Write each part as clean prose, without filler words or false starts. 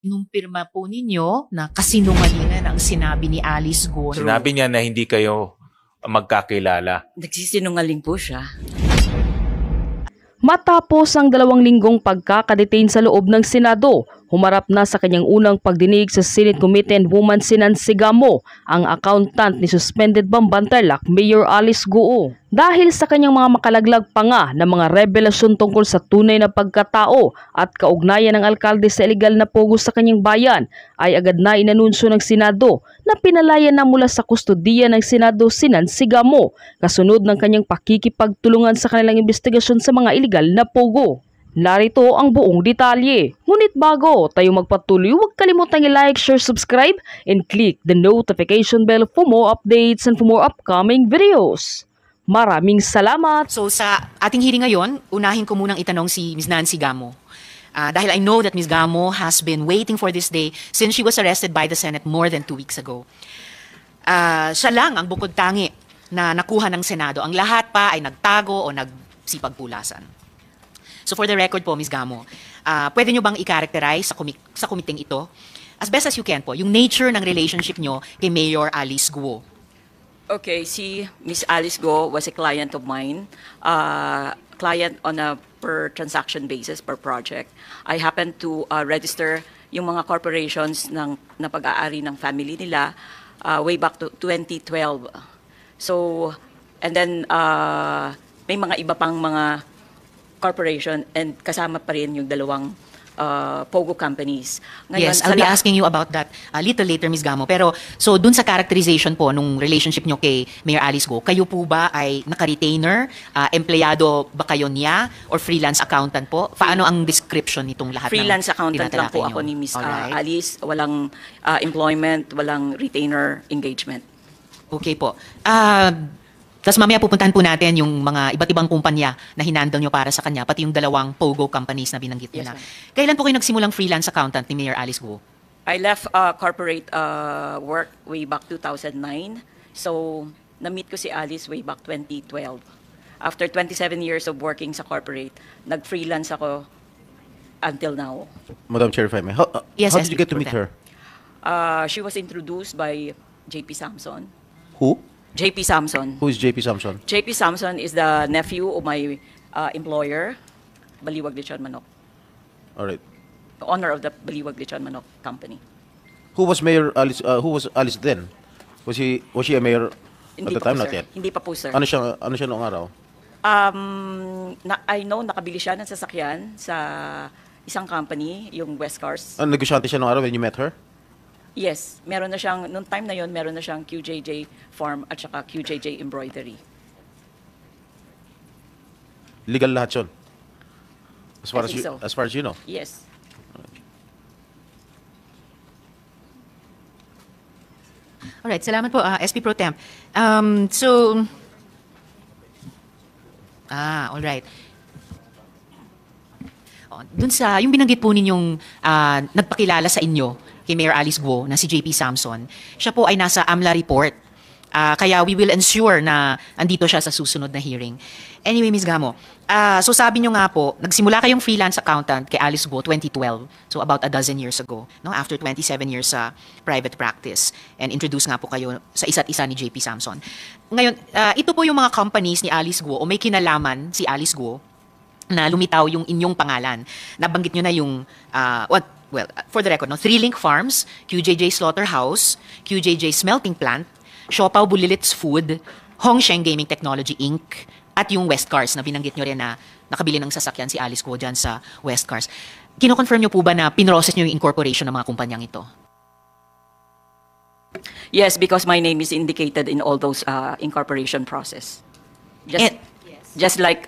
kinumpirma po ninyo na kasinungalingan ang sinabi ni Alice Go. Sinabi niya na hindi kayo magkakilala. Nagsisinungaling po siya. Matapos ang 2 linggong pagkakadetain sa loob ng Senado, humarap na sa kanyang unang pagdinig sa Senate Committee on Women's Sinansigamo ang accountant ni suspended Bambantarlac Mayor Alice Go. Dahil sa kanyang mga makalaglag pa nga na mga revelasyon tungkol sa tunay na pagkatao at kaugnayan ng alkalde sa illegal na pogo sa kanyang bayan, ay agad na inanunsyo ng Senado na pinalaya na mula sa kustodiya ng Senado Sinansigamo kasunod ng kanyang pakikipagtulungan sa kanilang investigasyon sa mga illegal na pogo. Narito ang buong detalye. Ngunit bago tayo magpatuloy, huwag kalimutang i-like, share, subscribe, and click the notification bell for more updates and for more upcoming videos. Maraming salamat! So sa ating hearing ngayon, unahin ko munang itanong si Ms. Nancy Gamo. Dahil I know that Ms. Gamo has been waiting for this day since she was arrested by the Senate more than 2 weeks ago. Siya lang ang bukod tangi na nakuha ng Senado. Ang lahat pa ay nagtago o nagsipagpulasan. So for the record po, Ms. Gamo, pwede nyo bang i-characterize sa komiteng ito, as best as you can po, yung nature ng relationship nyo kay Mayor Alice Go? Okay, si Miss Alice Go was a client of mine, client on a per transaction basis, per project. I happened to register yung mga corporations na pag-aari ng family nila way back to 2012. So, and then may mga iba pang mga corporation and kasama pa rin yung 2 Pogo companies. Ngayon, yes, I'll be asking you about that a little later, Ms. Gamo. Pero, so dun sa characterization po nung relationship nyo kay Mayor Alice Go, kayo po ba ay naka-retainer, empleyado ba kayo niya, or freelance accountant po? Paano ang description nitong lahat freelance ng accountant lang po ako ni Ms. Alice. Walang employment, walang retainer engagement. Okay po. Tapos mamaya pupuntahan po natin yung mga iba't ibang kumpanya na hinandle nyo para sa kanya, pati yung 2 Pogo companies na binanggit nyo na. Kailan po kayo nagsimulang freelance accountant ni Mayor Alice Go? I left corporate work way back 2009. So, na-meet ko si Alice way back 2012. After 27 years of working sa corporate, nag-freelance ako until now. Madam Chair, if I may, how did you get to meet her? She was introduced by JP Samson. Who? JP Samson. Who is JP Samson? JP Samson is the nephew of my employer, Baliwag Lechon Manok. All right. The owner of the Baliwag Lechon Manok company. Who was Mayor Alice? Who was Alice then? Was she a mayor at the time? Not yet. Hindi pa po, sir. Ano siya noong araw? I know nakabili siya ng sasakyan sa isang company, yung West Cars. Negosyante siya noong araw when you met her? Yes, meron na siyang, noong time na yon, meron na siyang QJJ Farm at saka QJJ Embroidery. Legal lahat yun? As far as you know? Yes. Alright, salamat po, SP Pro Temp. Alright. Dun sa, yung binanggit po ninyong nagpakilala sa inyo, kay Mayor Alice Go na si JP Samson, siya po ay nasa AMLA report. Kaya we will ensure na andito siya sa susunod na hearing. Anyway, Ms. Gamo, so sabi nyo nga po, nagsimula kayong freelance accountant kay Alice Go 2012, so about 12 years ago, no? After 27 years sa private practice, and introduce nga po kayo sa isa't isa ni JP Samson. Ngayon, ito po yung mga companies ni Alice Go, o may kinalaman si Alice Go, na lumitaw yung inyong pangalan. Nabanggit nyo na yung, for the record, no? 3 Link Farms, QJJ Slaughterhouse, QJJ Smelting Plant, Siopaw Bulilits Food, Hongsheng Gaming Technology Inc., at yung West Cars na binanggit nyo rin na nakabili ng sasakyan si Alice Go dyan sa West Cars. Kino-confirm nyo po ba na pinrocess nyo yung incorporation ng mga kumpanyang ito? Yes, because my name is indicated in all those incorporation process. Just like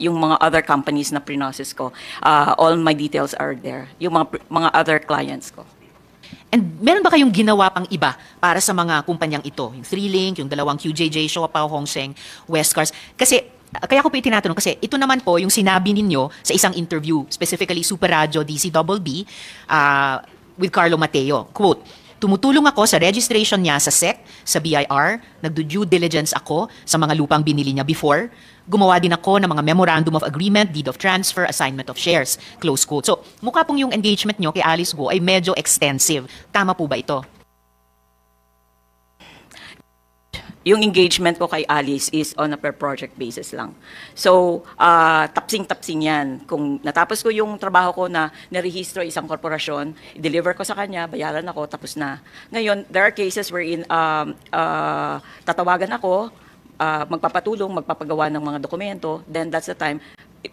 yung mga other companies na pre-process ko, all my details are there. Yung mga other clients ko. And meron ba kayong ginawa pang iba para sa mga kumpanyang ito? Yung 3Link, yung 2 QJJ, Siopaw, Hongsheng, West Cars. Kasi, kaya ko po itinatanong kasi ito naman po yung sinabi ninyo sa isang interview, specifically Super Radio DCBB with Carlo Mateo. Quote, Tumutulong ako sa registration niya sa SEC, sa BIR, nagdo-due diligence ako sa mga lupang binili niya before. Gumawa din ako ng mga memorandum of agreement, deed of transfer, assignment of shares, close quote. So, mukha pong yung engagement niyo kay Alice Guo ay medyo extensive. Tama po ba ito? Yung engagement ko kay Alice is on a per project basis lang. So, tapsing-tapsing yan. Kung natapos ko yung trabaho ko na narehistro isang korporasyon, i-deliver ko sa kanya, bayaran ako, tapos na. Ngayon, there are cases wherein tatawagan ako, magpapatulong, magpapagawa ng mga dokumento, then that's the time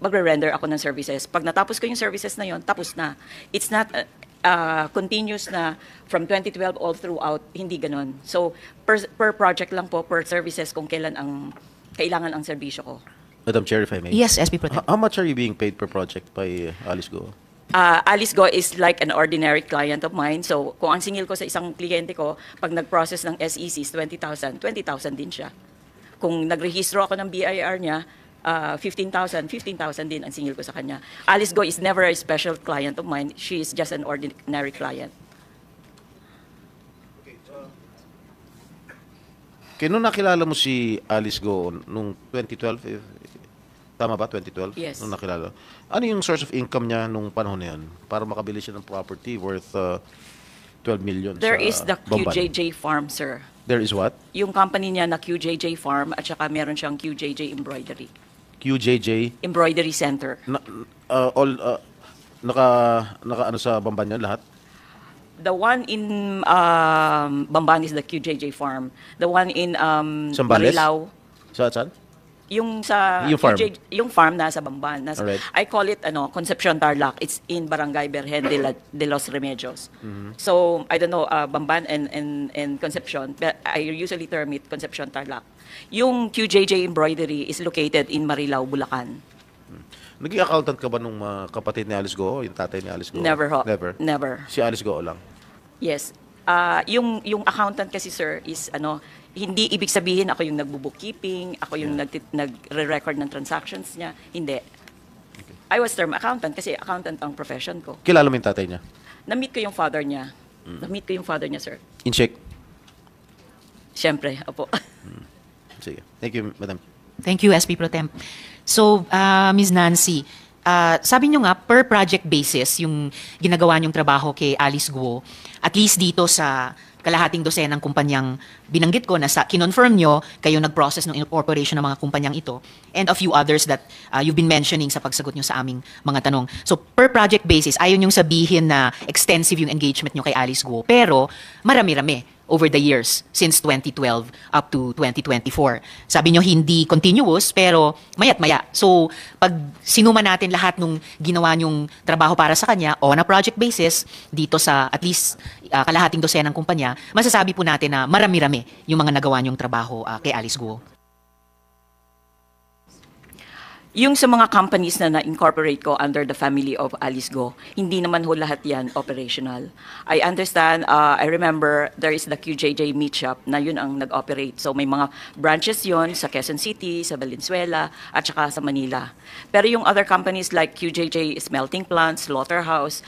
magre-render ako ng services. Pag natapos ko yung services na yon, tapos na. It's not continuous na from 2012 all throughout, hindi ganon. So, per project lang po, per services kung kailan ang kailangan ang serbisyo ko. Madam Chair, if I may. Yes, SP Pro Tem. How much are you being paid per project by Alice Guo? Alice Go is like an ordinary client of mine. So, kung ang singil ko sa isang kliyente ko, pag nag-process ng SECs, 20,000 din siya. Kung nagrehistro ako ng BIR niya, 15,000 din ang singil ko sa kanya. Alice Go is never a special client of mine. She is just an ordinary client. Kaya nung nakilala mo si Alice Guo nung 2012, tama ba, 2012? Yes. Nung nakilala. Ano yung source of income niya nung panahon na yan? Para makabili siya ng property worth 12 million There sa is the Bamban. QJJ Farm, sir. There is what? Yung company niya na QJJ Farm at saka meron siyang QJJ Embroidery. QJJ? Embroidery Center. Naka ano sa Bamban yan lahat? The one in Bamban is the QJJ Farm. The one in Zambales? Marilao, Saan? yung sa Yung farm? yung farm nasa Bamban. Alright. I call it Concepcion Tarlac. It's in Barangay Berhen de los Remedios. Mm-hmm. So I don't know Bamban and Concepcion, but I usually term it Concepcion Tarlac. Yung QJJ Embroidery is located in Marilao, Bulacan. Naging accountant ka ba nung kapatid ni Alice Guo? Yung tatay ni Alice Guo? Never ho. Never? Never. Si Alice Guo lang? Yes. Yung accountant kasi, sir, is hindi ibig sabihin ako yung nagbo-bookkeeping, ako yung nagre-record ng transactions niya. Hindi. I was term accountant kasi accountant ang profession ko. Kilala mo yung tatay niya? Na-meet ko yung father niya. Na-meet ko yung father niya, sir. In check? Siyempre, opo. Sige. Thank you, Madam. Thank you, SP Pro Tem. So, Ms. Nancy, sabi nyo nga, per project basis, yung ginagawa nyong trabaho kay Alice Guo, at least dito sa kalahating dosenang kumpanyang binanggit ko na kinonfirm nyo, kayo nag-process ng incorporation ng mga kumpanyang ito, and a few others that you've been mentioning sa pagsagot nyo sa aming mga tanong. So, per project basis, ayaw nyong sabihin na extensive yung engagement nyo kay Alice Guo, pero marami-rami over the years, since 2012 up to 2024. Sabi nyo hindi continuous, pero mayat-maya. So, pag sinuma natin lahat nung ginawa nyong trabaho para sa kanya, on a project basis, dito sa at least kalahating dosenang kumpanya, masasabi po natin na marami-rami yung mga nagawa nyong trabaho kay Alice Guo. Yung sa mga companies na na-incorporate ko under the family of Alice Go, hindi naman ho lahat yan operational. I understand, I remember there is the QJJ Meat Shop na yun ang nag-operate. So may mga branches yon sa Quezon City, sa Valenzuela, at saka sa Manila. Pero yung other companies like QJJ Smelting Plant, Slaughterhouse,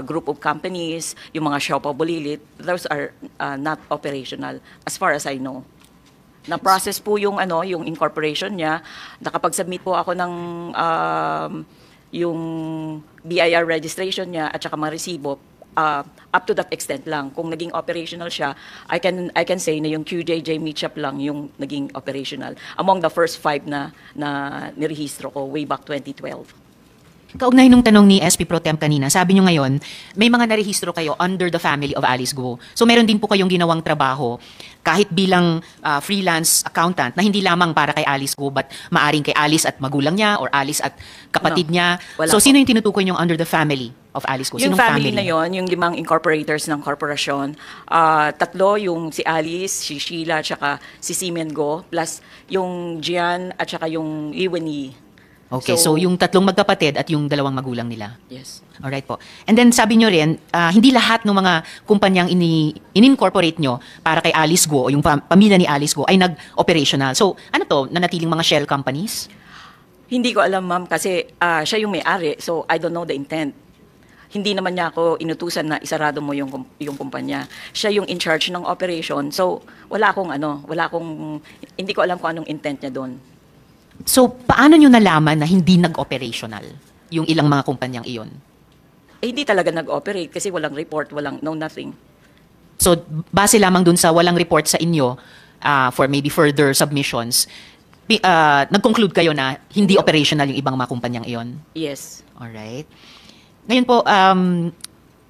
group of companies, yung mga Siopaw Bulilit, those are not operational as far as I know. Na-process po yung yung incorporation niya. Nakapag-submit po ako ng yung BIR registration niya at saka mga resibo up to that extent lang. Kung naging operational siya, I can say na yung QJJ Meat Shop lang yung naging operational among the first 5 na nirehistro ko way back 2012. Kaugnay nung tanong ni SP Pro Tem kanina, sabi nyo ngayon, may mga narehistro kayo under the family of Alice Guo. So meron din po kayong ginawang trabaho kahit bilang freelance accountant na hindi lamang para kay Alice Guo but maaring kay Alice at magulang niya or Alice at kapatid No, niya. wala So po. sino yung tinutukoy nyo under the family of Alice Guo? Yung Sinong family na yon, yung 5 incorporators ng korporasyon, 3 yung si Alice, si Sheila, at saka si Simen Go, plus yung Gian at saka yung Iwani. Okay, so yung 3 magkapatid at yung 2 magulang nila. Yes. Alright po. And then sabi nyo rin, hindi lahat ng mga kumpanyang in-incorporate nyo para kay Alice Guo o yung pamilya ni Alice Guo ay nag-operational. So ano to, nanatiling mga shell companies? Hindi ko alam, ma'am, kasi siya yung may-ari, so I don't know the intent. hindi naman niya ako inutusan na isarado mo yung kumpanya. Siya yung in charge ng operation. So, hindi ko alam kung anong intent niya doon. So, paano nyo nalaman na hindi nag-operational yung ilang mga kumpanyang iyon? Hindi talaga nag-operate kasi walang report, no nothing. So, base lamang dun sa walang report sa inyo for maybe further submissions, nag-conclude kayo na hindi operational yung ibang mga kumpanyang iyon? Yes. Alright. Ngayon po,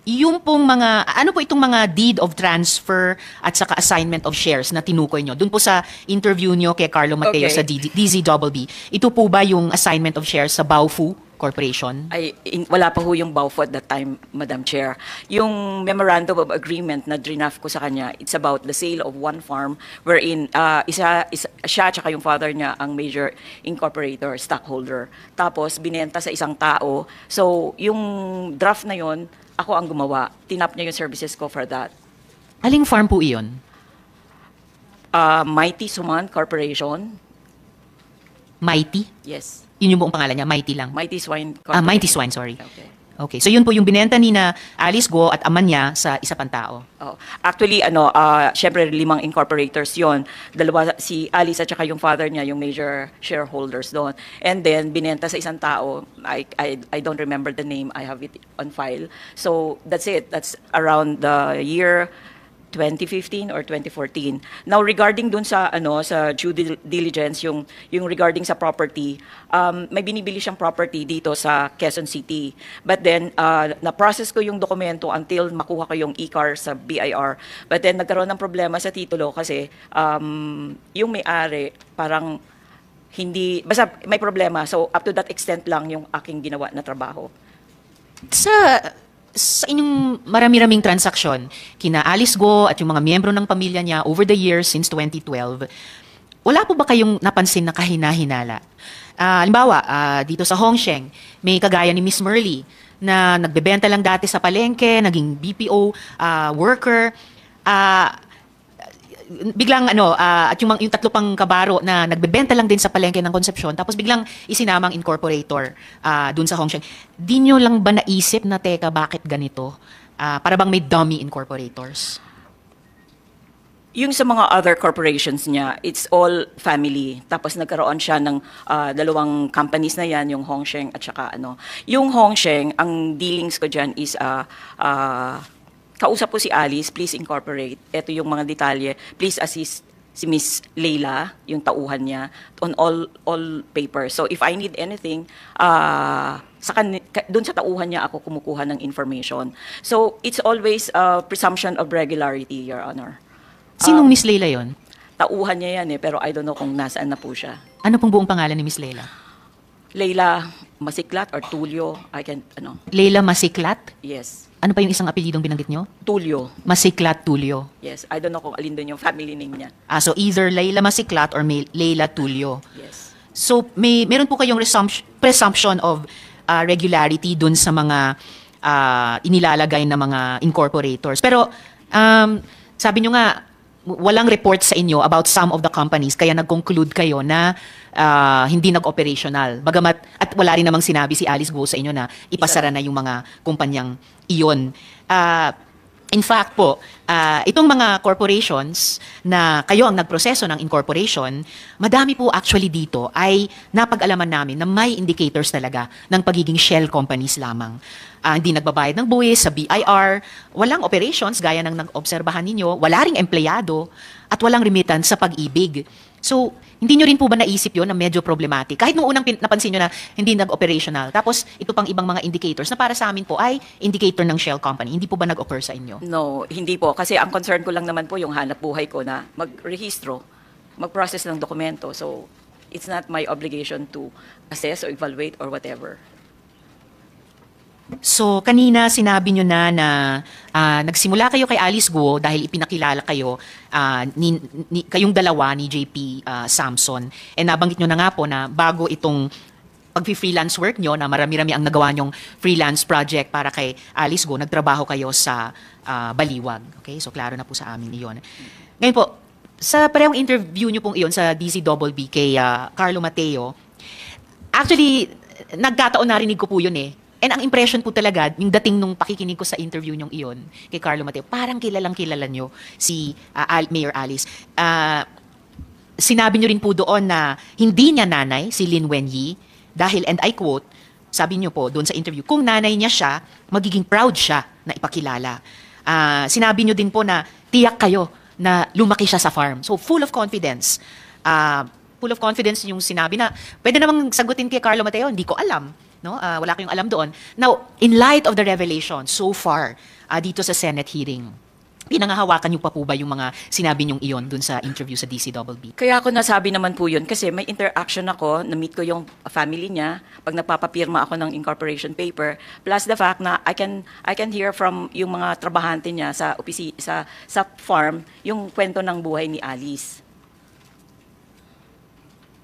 yung pong ano po itong mga deed of transfer at saka assignment of shares na tinukoy nyo? Doon po sa interview nyo kay Carlo Mateo Okay. sa DZBB, ito po ba yung assignment of shares sa Baofu Corporation? Wala pa ho yung BAUFO at that time, Madam Chair. Yung memorandum of agreement na draft ko sa kanya, it's about the sale of one farm wherein siya at saka yung father niya ang major incorporator, stockholder. Tapos binenta sa isang tao. So yung draft na yon, ako ang gumawa. Tinap niya yung services ko for that. Aling farm po iyon? Mighty Suman Corporation. Mighty? Yes. Yun yung buong pangalan niya, Mighty lang. Mighty Swine Corporation. Mighty Swine, sorry. Okay. Okay, so yun po yung binenta ni na Alice Go at ama niya sa isa pang tao. Oh. Actually, syempre 5 incorporators yon. Dalawa, si Alice at saka yung father niya, yung major shareholders doon. And then, binenta sa isang tao. I don't remember the name. I have it on file. So, that's it. That's around the year 2015 or 2014. Now, regarding dun sa sa due diligence, yung regarding sa property, may binibili siyang property dito sa Quezon City. But then, na-process ko yung dokumento until makuha ko yung e-car sa BIR. But then, nagkaroon ng problema sa titulo kasi yung may-ari parang basta may problema. So, up to that extent lang yung aking ginawa na trabaho. Sa inyong marami-raming transaksyon, kina Alice Go at yung mga miyembro ng pamilya niya over the years since 2012, wala po ba kayong napansin na kahina-hinala? Halimbawa, dito sa Hongsheng, may kagaya ni Miss Merly na nagbebenta lang dati sa palengke, naging BPO worker, biglang at yung tatlo pang kabaro na nagbebenta lang din sa palengke ng Concepcion, tapos biglang isinamang incorporator dun sa Hongsheng. Di nyo lang ba naisip na, teka, bakit ganito? Para bang may dummy incorporators? Yung sa mga other corporations niya, it's all family. Tapos nagkaroon siya ng 2 companies na yan, yung Hongsheng at saka Yung Hongsheng, ang dealings ko dyan is kausap ko si Alice, please incorporate. Ito yung mga detalye. Please assist si Miss Leila, yung tauhan niya, on all papers. So if I need anything, doon sa tauhan niya ako kumukuha ng information. So it's always a presumption of regularity, Your Honor. Sinong Miss Leila yon? Tauhan niya yan pero I don't know kung nasaan na po siya. Ano pong buong pangalan ni Miss Leila? Leila Masiklat or Tulio, Leila Masiklat? Yes. Ano pa yung isang apelyidong binanggit nyo? Tulio. Masiklat Tulio. Yes. I don't know kung alin doon yung family name niya. So either Leila Masiklat or Leila Tulio. Yes. So meron po kayong presumption of regularity dun sa mga inilalagay na mga incorporators. Pero sabi nyo nga, walang report sa inyo about some of the companies, kaya nag-conclude kayo na hindi nag-operational. Bagamat, at wala rin namang sinabi si Alice Go sa inyo na ipasara na yung mga kumpanyang iyon. In fact po, itong mga corporations na kayo ang nagproseso ng incorporation, madami po actually dito ay napag-alaman namin na may indicators talaga ng pagiging shell companies lamang. Hindi nagbabayad ng buwis sa BIR, walang operations gaya ng nag-obserbahan ninyo, wala ring empleyado, at walang remittance sa Pag-ibig. So, hindi nyo rin po ba naisip yon na medyo problematic? Kahit nung unang napansin nyo na hindi nag-operational, tapos ito pang ibang mga indicators na para sa amin po ay indicator ng shell company, hindi po ba nag-occur sa inyo? No, hindi po. Kasi ang concern ko lang naman po yung hanap buhay ko na mag-rehistro, mag-process ng dokumento. So, it's not my obligation to assess or evaluate or whatever. So, kanina sinabi nyo na nagsimula kayo kay Alice Go dahil ipinakilala kayo kayong dalawa ni JP Samson. And nabanggit nyo na nga po na bago itong pag-freelance work nyo, na marami-rami ang nagawa nyong freelance project para kay Alice Go, nagtrabaho kayo sa Baliwag. Okay? So, klaro na po sa amin iyon. Ngayon po, sa parehong interview nyo pong iyon sa DZBB kay Carlo Mateo, actually, nagkataon narinig ko po yun And ang impression po talaga, yung dating nung pakikinig ko sa interview nyong iyon kay Carlo Mateo, parang kilalang kilala nyo si Mayor Alice. Sinabi nyo rin po doon na hindi niya nanay si Lin Wenyi dahil, and I quote, sabi nyo po doon sa interview, kung nanay niya siya, magiging proud siya na ipakilala. Sinabi nyo din po na tiyak kayo na lumaki siya sa farm. So full of confidence. Full of confidence yung sinabi na pwede namang sagutin kay Carlo Mateo, hindi ko alam. No? Wala kayong alam doon. Now, in light of the revelation so far dito sa Senate hearing, pinangahawakan niyo pa po ba yung mga sinabi niyong iyon dun sa interview sa DCBB? Kaya ako nasabi naman po yun kasi may interaction ako, na-meet ko yung family niya pag nagpapapirma ako ng incorporation paper, plus the fact na I can hear from yung mga trabahante niya sa sa farm yung kwento ng buhay ni Alice.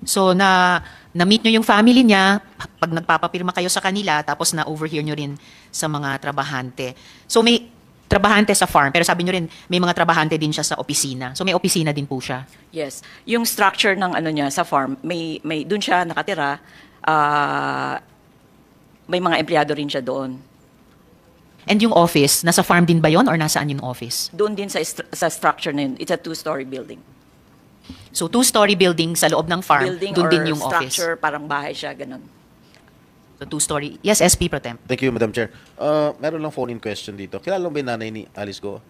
So, na-meet nyo yung family niya, pag nagpapapirma kayo sa kanila, tapos na-overhear nyo rin sa mga trabahante. So, may trabahante sa farm, pero sabi nyo rin, may mga trabahante din siya sa opisina. So, may opisina din po siya. Yes. Yung structure ng ano niya sa farm, may doon siya nakatira, may mga empleyado rin siya doon. And yung office, nasa farm din ba yon or nasaan yung office? Doon din sa structure na yun. It's a two-story building. So, 2-story building sa loob ng farm, Building doon or din yung office. structure, parang bahay siya, ganun. So, 2-story. Yes, SP Pro Tem. Thank you, Madam Chair. Meron lang phone-in question dito. Kilala mo ba yung nanay ni Alice Go?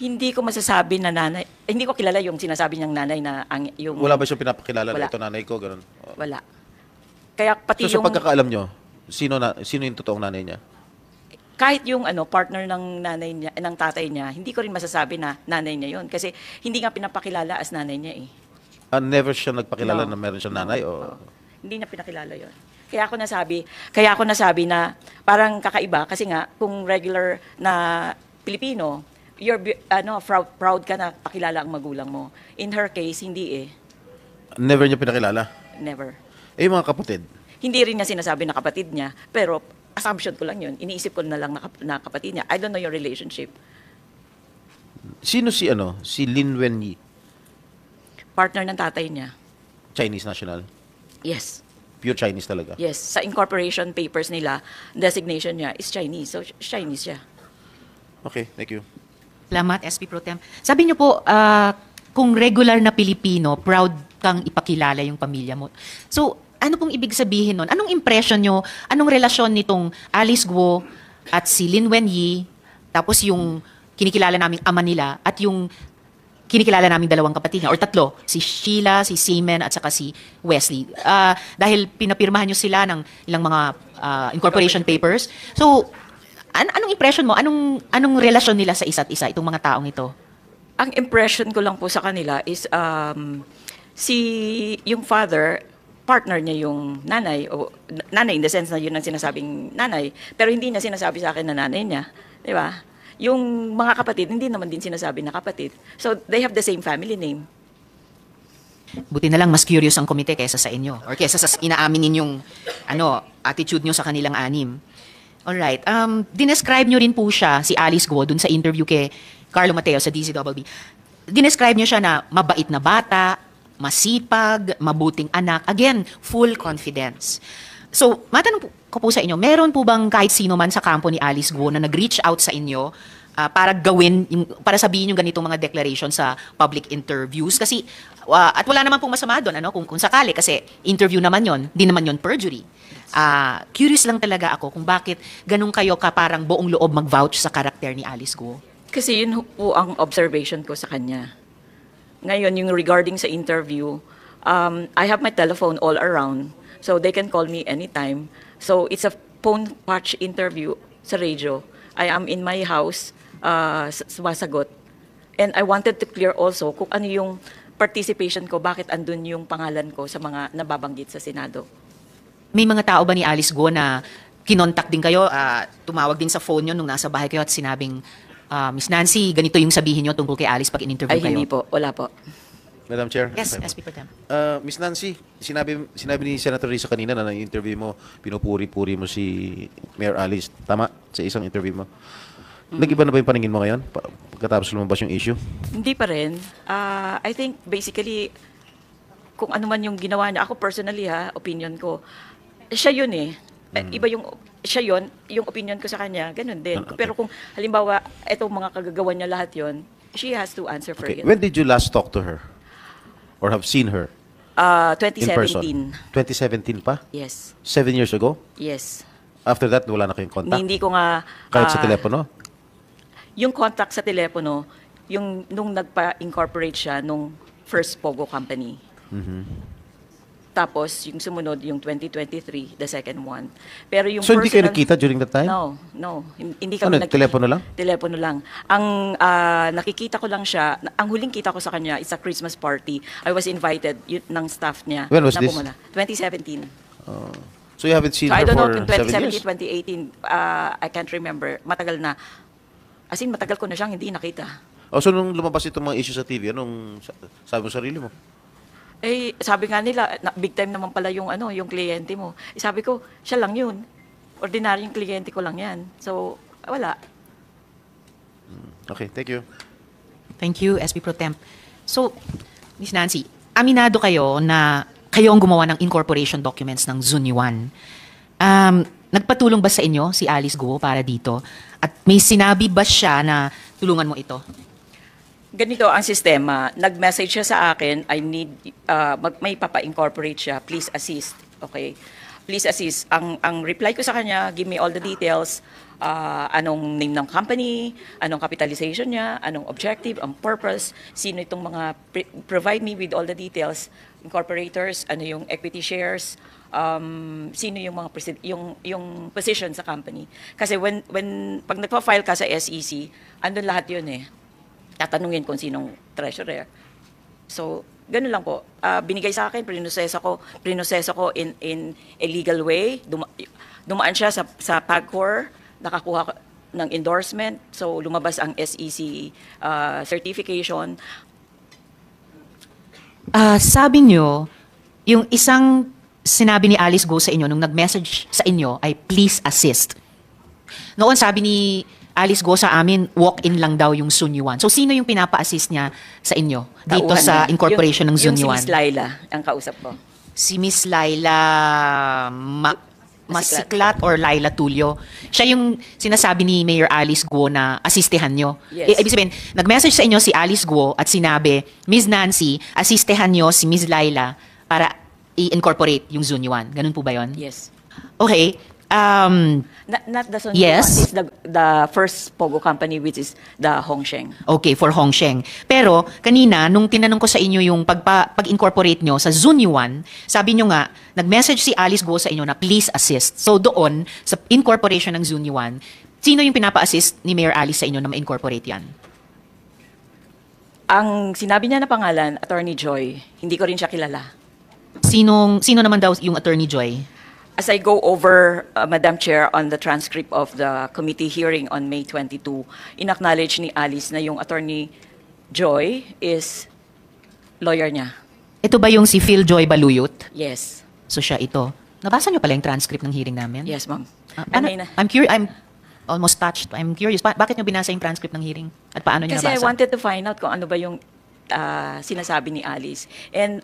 Hindi ko masasabi na nanay, hindi ko kilala yung sinasabi niyang nanay na yung Wala ba siyang pinapakilala na Wala. ito nanay ko? Ganun. Wala. Kaya pati So, sa yung pagkakaalam nyo, sino yung totoong nanay niya? kahit yung partner ng nanay niya, ng tatay niya, hindi ko rin masasabi na nanay niya yon kasi hindi nga pinapakilala as nanay niya eh. Never siya nagpakilala No. na meron siyang nanay? O... Hindi niya pinakilala yon. Kaya ako nasabi na parang kakaiba kasi nga kung regular na Pilipino, proud ka na pakilala ang magulang mo. In her case, hindi eh. Never niya pinakilala? Never. Yung mga kapatid? Hindi rin niya sinasabi na kapatid niya, pero assumption ko lang yun. Iniisip ko na lang na kapatid niya. I don't know your relationship. Sino si Lin Wenyi? Partner ng tatay niya. Chinese national? Yes. Pure Chinese talaga? Yes. Sa incorporation papers nila, designation niya is Chinese. So, Chinese siya. Okay, thank you. Salamat, SP Pro Tem. Sabi niyo po, kung regular na Pilipino, proud kang ipakilala yung pamilya mo. So, ano pong ibig sabihin nun? Anong impression nyo? Anong relasyon nitong Alice Guo at si Lin Wenyi, tapos yung kinikilala naming ama nila, at yung kinikilala naming dalawang kapatid niya, or tatlo, si Sheila, si Seaman, at saka si Wesley. Dahil pinapirmahan nyo sila ng ilang mga incorporation papers. So, anong impression mo? Anong relasyon nila sa isa't isa, itong mga taong ito? Ang impression ko lang po sa kanila is yung father, partner niya yung nanay, o nanay in the sense na yun ang sinasabing nanay, pero hindi niya sinasabi sa akin na nanay niya. Di ba? Yung mga kapatid, hindi naman din sinasabi na kapatid. So, they have the same family name. Buti na lang mas curious ang komite kaysa sa inyo or kaysa sa inaamin ninyong attitude nyo sa kanilang anim. Alright. Dinescribe nyo rin po siya, si Alice Guo, dun sa interview kay Carlo Mateo sa DCBB. Dinescribe nyo siya na mabait na bata, masipag, mabuting anak. Again, full confidence. So, matanong ko po sa inyo, meron po bang kahit sino man sa kampo ni Alice Guo na nag-reach out sa inyo para sabihin yung ganitong mga declaration sa public interviews? Kasi, at wala naman pong masama doon, kung sakali, kasi interview naman yon, di naman yon perjury. Curious lang talaga ako kung bakit ganun kayo ka parang buong loob mag-vouch sa karakter ni Alice Guo. Kasi yun po ang observation ko sa kanya. Ngayon, yung regarding sa interview, I have my telephone all around, so they can call me anytime. So, it's a phone patch interview sa radio. I am in my house, sumasagot. And I wanted to clear also kung ano yung participation ko, bakit andun yung pangalan ko sa mga nababanggit sa Senado. May mga tao ba ni Alice Guo na kinontak din kayo, tumawag din sa phone nyo nung nasa bahay kayo at sinabing, Miss Nancy, ganito yung sabihin nyo tungkol kay Alice pag in-interview Ay, kayo? hindi po. Wala po. Madam Chair? Yes, SP Pro Tem. Miss Nancy, sinabi ni Senator Risa kanina na na-interview mo, pinupuri-puri mo si Mayor Alice. Tama? Sa isang interview mo. Nag-iba na ba yung paningin mo ngayon? Pagkatapos lumabas yung issue? Hindi pa rin. I think basically, kung ano man yung ginawa niya, ako personally opinion ko, siya yun eh. Iba yung, siya yon, yung opinion ko sa kanya, ganun din. Pero kung halimbawa, etong mga kagagawan niya lahat yon, she has to answer for Okay. it. When did you last talk to her? Or have seen her in person? 2017. 2017 pa? Yes. 7 years ago? Yes. After that, wala na kayong contact? Hindi ko nga... Kahit sa ah, telepono? Yung contact sa telepono, yung nung nagpa-incorporate siya nung first Pogo company. Tapos, yung sumunod, yung 2023, the second one. Pero yung So, hindi kayo personal- nakita during that time? No. Hindi Ano, kami telepono lang? Telepono lang. Ang nakikita ko lang siya, ang huling kita ko sa kanya is a Christmas party. I was invited ng staff niya. When was na this? pumala. 2017. So, you haven't seen So I her don't know for kung 7 2017, years? 2018, I can't remember. Matagal na. As in, matagal ko na siyang hindi nakita. Oh, so, nung lumabas itong mga issue sa TV, anong sabi mo sa sarili mo? Eh, sabi nga nila, big time naman pala yung yung kliyente mo. Eh, sabi ko, siya lang yun. Ordinaryong kliyente ko lang yan. So, wala. Okay, thank you. Thank you, SB Pro Temp. So, Miss Nancy, aminado kayo na kayo ang gumawa ng incorporation documents ng Zunyuan. Nagpatulong ba sa inyo si Alice Guo para dito? At may sinabi ba siya na tulungan mo ito? Ganito ang sistema. Nag-message siya sa akin, I need, may papa-incorporate siya, please assist. Okay? Please assist. Ang reply ko sa kanya, give me all the details, anong name ng company, anong capitalization niya, anong objective, ang purpose, sino itong mga, provide me with all the details, incorporators, ano yung equity shares, sino yung mga yung position sa company. Kasi when pag nagpa-file ka sa SEC, andun lahat yun eh. Tatanungin kung sinong treasurer. So, ganun lang po. Binigay sa akin, prinoseso ko in a legal way. Dumaan siya sa PAGCOR, nakakuha ng endorsement. So, lumabas ang SEC certification. Sabi nyo, yung isang sinabi ni Alice Guo sa inyo nung nag-message sa inyo ay please assist. Noon sabi ni Alice Guo sa amin, walk-in lang daw yung Zunyuan. So, sino yung pinapa-assist niya sa inyo dito Tauhan sa niya. incorporation ng Yung si Zunyuan? Miss Laila, ang kausap ko. Si Miss Laila Masiklat or Laila Tulio. Siya yung sinasabi ni Mayor Alice Guo na asistehan nyo. Yes. Ibig sabihin, nag-message sa inyo si Alice Guo at sinabi, Miss Nancy, asistehan nyo si Miss Laila para i-incorporate yung Zunyuan. Ganun po ba yun? Yes. Okay. Not the Sun Yes. It's the first Pogo company, which is the Hongsheng. Okay, for Hongsheng. Pero, kanina, nung tinanong ko sa inyo yung pag-incorporate nyo sa Zunyuan, sabi nyo nga, nag-message si Alice Guo sa inyo na please assist. So, doon, sa incorporation ng Zunyuan, sino yung pinapa-assist ni Mayor Alice sa inyo na ma-incorporate yan? Ang sinabi niya na pangalan, Attorney Joy, hindi ko rin siya kilala. Sino naman daw yung Attorney Joy? As I go over, Madam Chair, on the transcript of the committee hearing on May 22, in-acknowledge ni Alice na yung Attorney Joy is lawyer niya. Ito ba yung si Phil Joy Baluyot? Yes. So, siya ito. Nabasa nyo pala yung transcript ng hearing namin? Yes, ma'am. I'm curious. I'm almost touched. I'm curious. Bakit nyo binasa yung transcript ng hearing? At paano nyo Kasi I nabasa? wanted to find out kung ano ba yung sinasabi ni Alice. And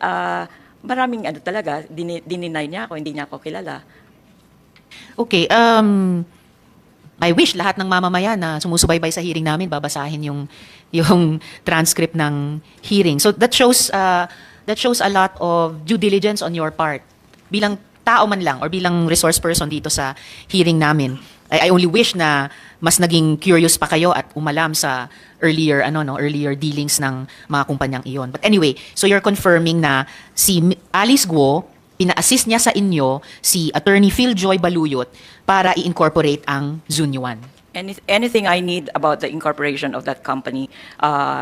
maraming talaga, dininay niya ako, hindi niya ako kilala. Okay, I wish lahat ng mamamayan na sumusubaybay sa hearing namin babasahin yung transcript ng hearing. So that shows a lot of due diligence on your part. Bilang tao man lang or bilang resource person dito sa hearing namin. I only wish na mas naging curious pa kayo at umalam sa earlier dealings ng mga kumpanyang iyon. But anyway, so you're confirming na si Alice Guo, pina-assist niya sa inyo si Attorney Phil Joy Baluyot para i-incorporate ang Zunyuan. Anything I need about the incorporation of that company,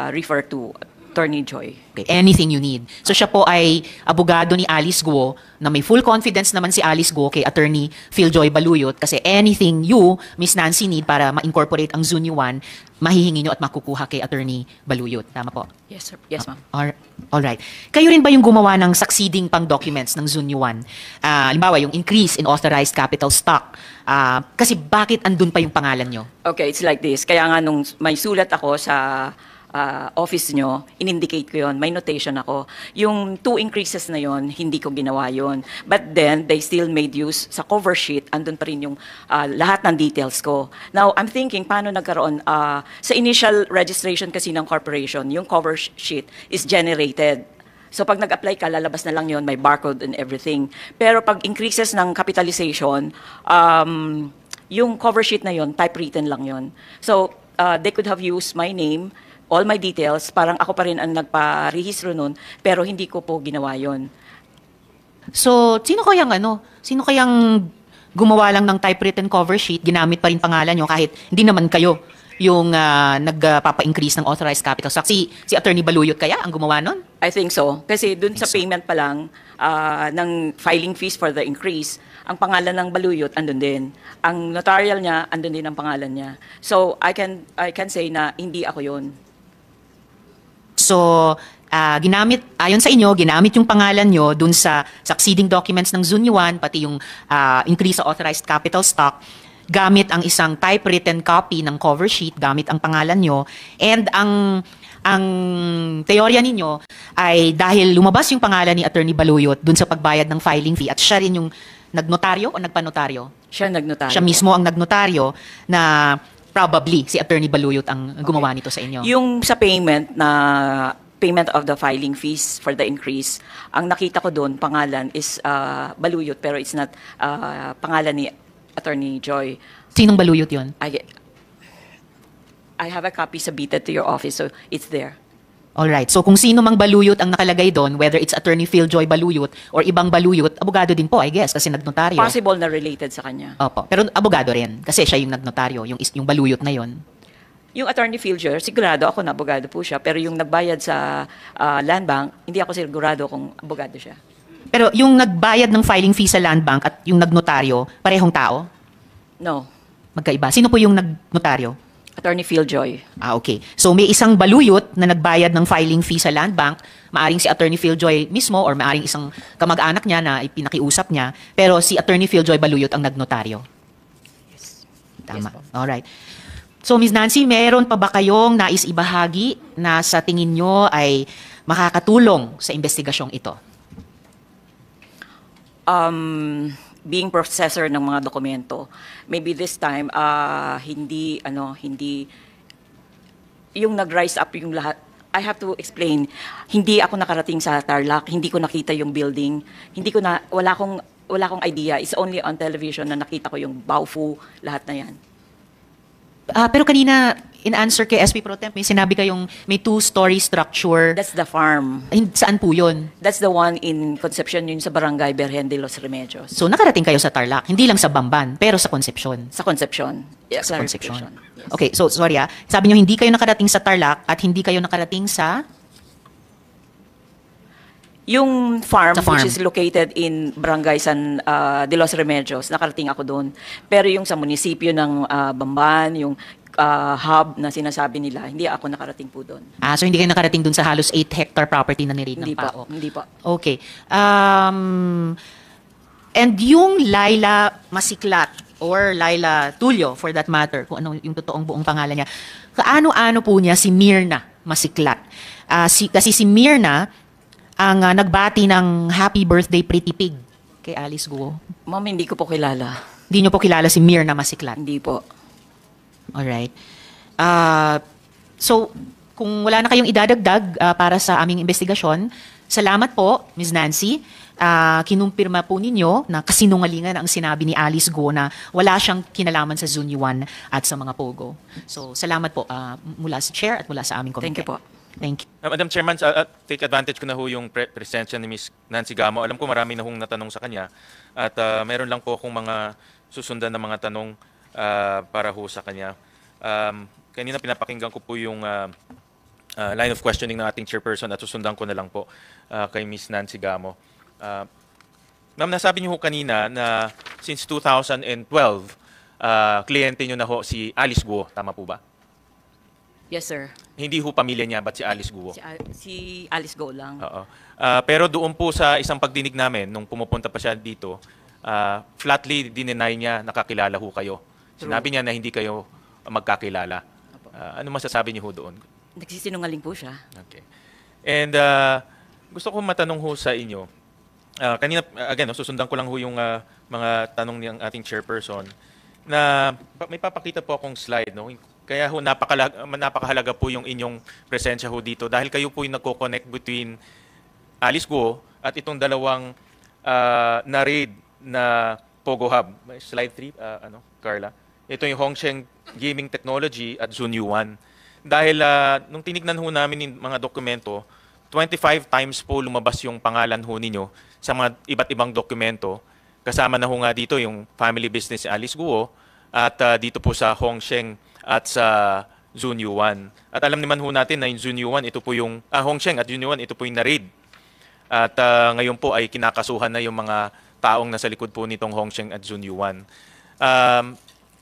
refer to Attorney Joy. Okay, anything you need. So siya po ay abogado ni Alice Guo na may full confidence naman si Alice Guo kay Attorney Phil Joy Baluyot kasi anything you, Miss Nancy, need para ma-incorporate ang Zunyuan, mahihingi nyo at makukuha kay Attorney Baluyot. Tama po? Yes, sir. Yes, ma'am. All right. Kayo rin ba yung gumawa ng succeeding pang documents ng Zunyuan? Halimbawa, yung increase in authorized capital stock. Kasi bakit andun pa yung pangalan nyo? Okay, it's like this. Kaya nga nung may sulat ako sa office nyo, in-indicate ko yon, may notation ako. Yung 2 increases na yon, hindi ko ginawa yon. But then, they still made use sa cover sheet, andun pa rin yung lahat ng details ko. Now, I'm thinking, paano nagkaroon, sa initial registration kasi ng corporation, yung cover sheet is generated. So pag nag-apply ka, lalabas na lang yon, may barcode and everything. Pero pag increases ng capitalization, yung cover sheet na yon, typewritten lang yon. So they could have used my name, all my details, parang ako pa rin ang nagpa-rehistro nun, pero hindi ko po ginawa yon. So, sino kayang gumawa lang ng typewritten cover sheet, ginamit pa rin pangalan nyo kahit hindi naman kayo yung nagpapa-increase ng authorized capital stock? Si Attorney Baluyot kaya ang gumawa nun? I think so. Kasi dun sa payment pa lang ng filing fees for the increase, ang pangalan ng Baluyot andun din. Ang notarial niya, andun din ang pangalan niya. So, I can say na hindi ako yun. So, ayon sa inyo, ginamit yung pangalan nyo dun sa succeeding documents ng Zunyuan, pati yung increase sa authorized capital stock, gamit ang isang typewritten copy ng cover sheet, gamit ang pangalan nyo, and ang teorya ninyo ay dahil lumabas yung pangalan ni Attorney Baluyot dun sa pagbayad ng filing fee at siya rin yung nagnotaryo o nagpanotaryo? Siya nagnotaryo. Siya mismo ang nagnotaryo na probably si Attorney Baluyot ang gumawa nito sa inyo. Yung sa payment of the filing fees for the increase, ang nakita ko doon, pangalan is Baluyot, pero it's not pangalan ni Attorney Joy. Sinong Baluyot yun? I have a copy submitted to your office, so it's there. Alright. So kung sino mang Baluyot ang nakalagay doon, whether it's Attorney Philjoy Baluyot or ibang Baluyot, abogado din po, I guess, kasi nagnotaryo. Possible na related sa kanya. Opo. Pero abogado rin, kasi siya yung nagnotaryo, yung Baluyot na yon. Yung Attorney Philjoy, sigurado ako na abogado po siya, pero yung nagbayad sa land bank, hindi ako sigurado kung abogado siya. Pero yung nagbayad ng filing fee sa land bank at yung nagnotaryo, parehong tao? No. Magkaiba. Sino po yung nagnotaryo? Attorney Philjoy. Okay. So may isang Baluyot na nagbayad ng filing fee sa land bank, maaring si Attorney Philjoy mismo or maaring isang kamag-anak niya na ipinakiusap niya, pero si Attorney Philjoy Baluyot ang nagnotaryo. Yes. Tama. Yes po. Alright. So Ms. Nancy, meron pa ba kayong nais ibahagi na sa tingin nyo ay makakatulong sa investigasyong ito? Being processor ng mga dokumento, maybe this time hindi yung nag-rise up yung lahat. I have to explain, hindi ako nakarating sa Tarlac, hindi ko nakita yung building, wala akong idea. It's only on television na nakita ko yung Baofu, lahat na yan. Pero kanina, in answer kay SP Pro Temp, may sinabi kayong may 2-story structure. That's the farm. Saan po yun? That's the one in Concepcion, yun sa Barangay Berhen de los Remedios. So nakarating kayo sa Tarlac, hindi lang sa Bamban, pero sa Concepcion. Sa Concepcion. Yeah, Sa Concepcion. clarification. Yes. Okay, so sorry sabi nyo hindi kayo nakarating sa Tarlac at hindi kayo nakarating sa... Yung farm, Sa farm. which is located in Barangay San de los Remedios, nakarating ako doon. Pero yung sa munisipyo ng Bamban, yung hub na sinasabi nila, hindi ako nakarating po doon. So hindi kayo nakarating dun sa halos 8-hectare property na niraid ng Hindi PAO? po, hindi po. Okay. And yung Laila Masiklat or Laila Tulio for that matter, kung ano yung totoong buong pangalan niya, kaano-ano po niya si Mirna Masiklat? Kasi si Mirna ang nagbati ng happy birthday pretty pig kay Alice Guo. Ma'am, hindi ko po kilala. Hindi niyo po kilala si Mirna Masiklat? Hindi po. Alright. So, kung wala na kayong idadagdag para sa aming investigasyon, salamat po, Ms. Nancy. Kinumpirma po ninyo na kasinungalingan ang sinabi ni Alice Guo na wala siyang kinalaman sa Zunyuan at sa mga Pogo. So, salamat po mula sa chair at mula sa aming komite. Thank you po. Thank you. Madam Chairman, take advantage ko na ho yung presensya ni Ms. Nancy Gamo. Alam ko marami na hong natanong sa kanya at meron lang po akong mga susundan na mga tanong para ho sa kanya. Kanina pinapakinggan ko po yung line of questioning ng ating chairperson at susundan ko na lang po kay Ms. Nancy Gamo. Ma'am, nasabi niyo ho kanina na since 2012, kliyente niyo na ho si Alice Guo. Tama po ba? Yes, sir. Hindi ho pamilya niya, ba't si Alice Guo? Si Alice Go lang. Oo. Pero doon po sa isang pagdinig namin, nung pumupunta pa siya dito, flatly dineny niya nakakilala ho kayo. Sinabi niya na hindi kayo magkakilala. Ano masasabi niyo ho doon? Nagsisinungaling po siya. Okay. And gusto ko matanong ho sa inyo. Kanina, again, no, susundan ko lang ho yung mga tanong ng ating chairperson na may papakita po akong slide. No? Kaya ho napakahalaga po yung inyong presensya ho dito dahil kayo po yung nagko-connect between Alice Guo at itong dalawang na-raid na Pogo Hub. May slide 3, Carla. Ito yung Hongsheng Gaming Technology at Zunyuan. Dahil nung tinignan ho namin yung mga dokumento, 25 times po lumabas yung pangalan ho ninyo sa mga iba't ibang dokumento. Kasama na ho nga dito yung family business ni Alice Guo at dito po sa Hongsheng at sa Zunyuan. At alam naman ho natin na yung Zunyuan, ito po yung Hongsheng at Zunyuan, ito po yung na-raid. At ngayon po ay kinakasuhan na yung mga taong nasa likod po nitong Hongsheng at Zunyuan.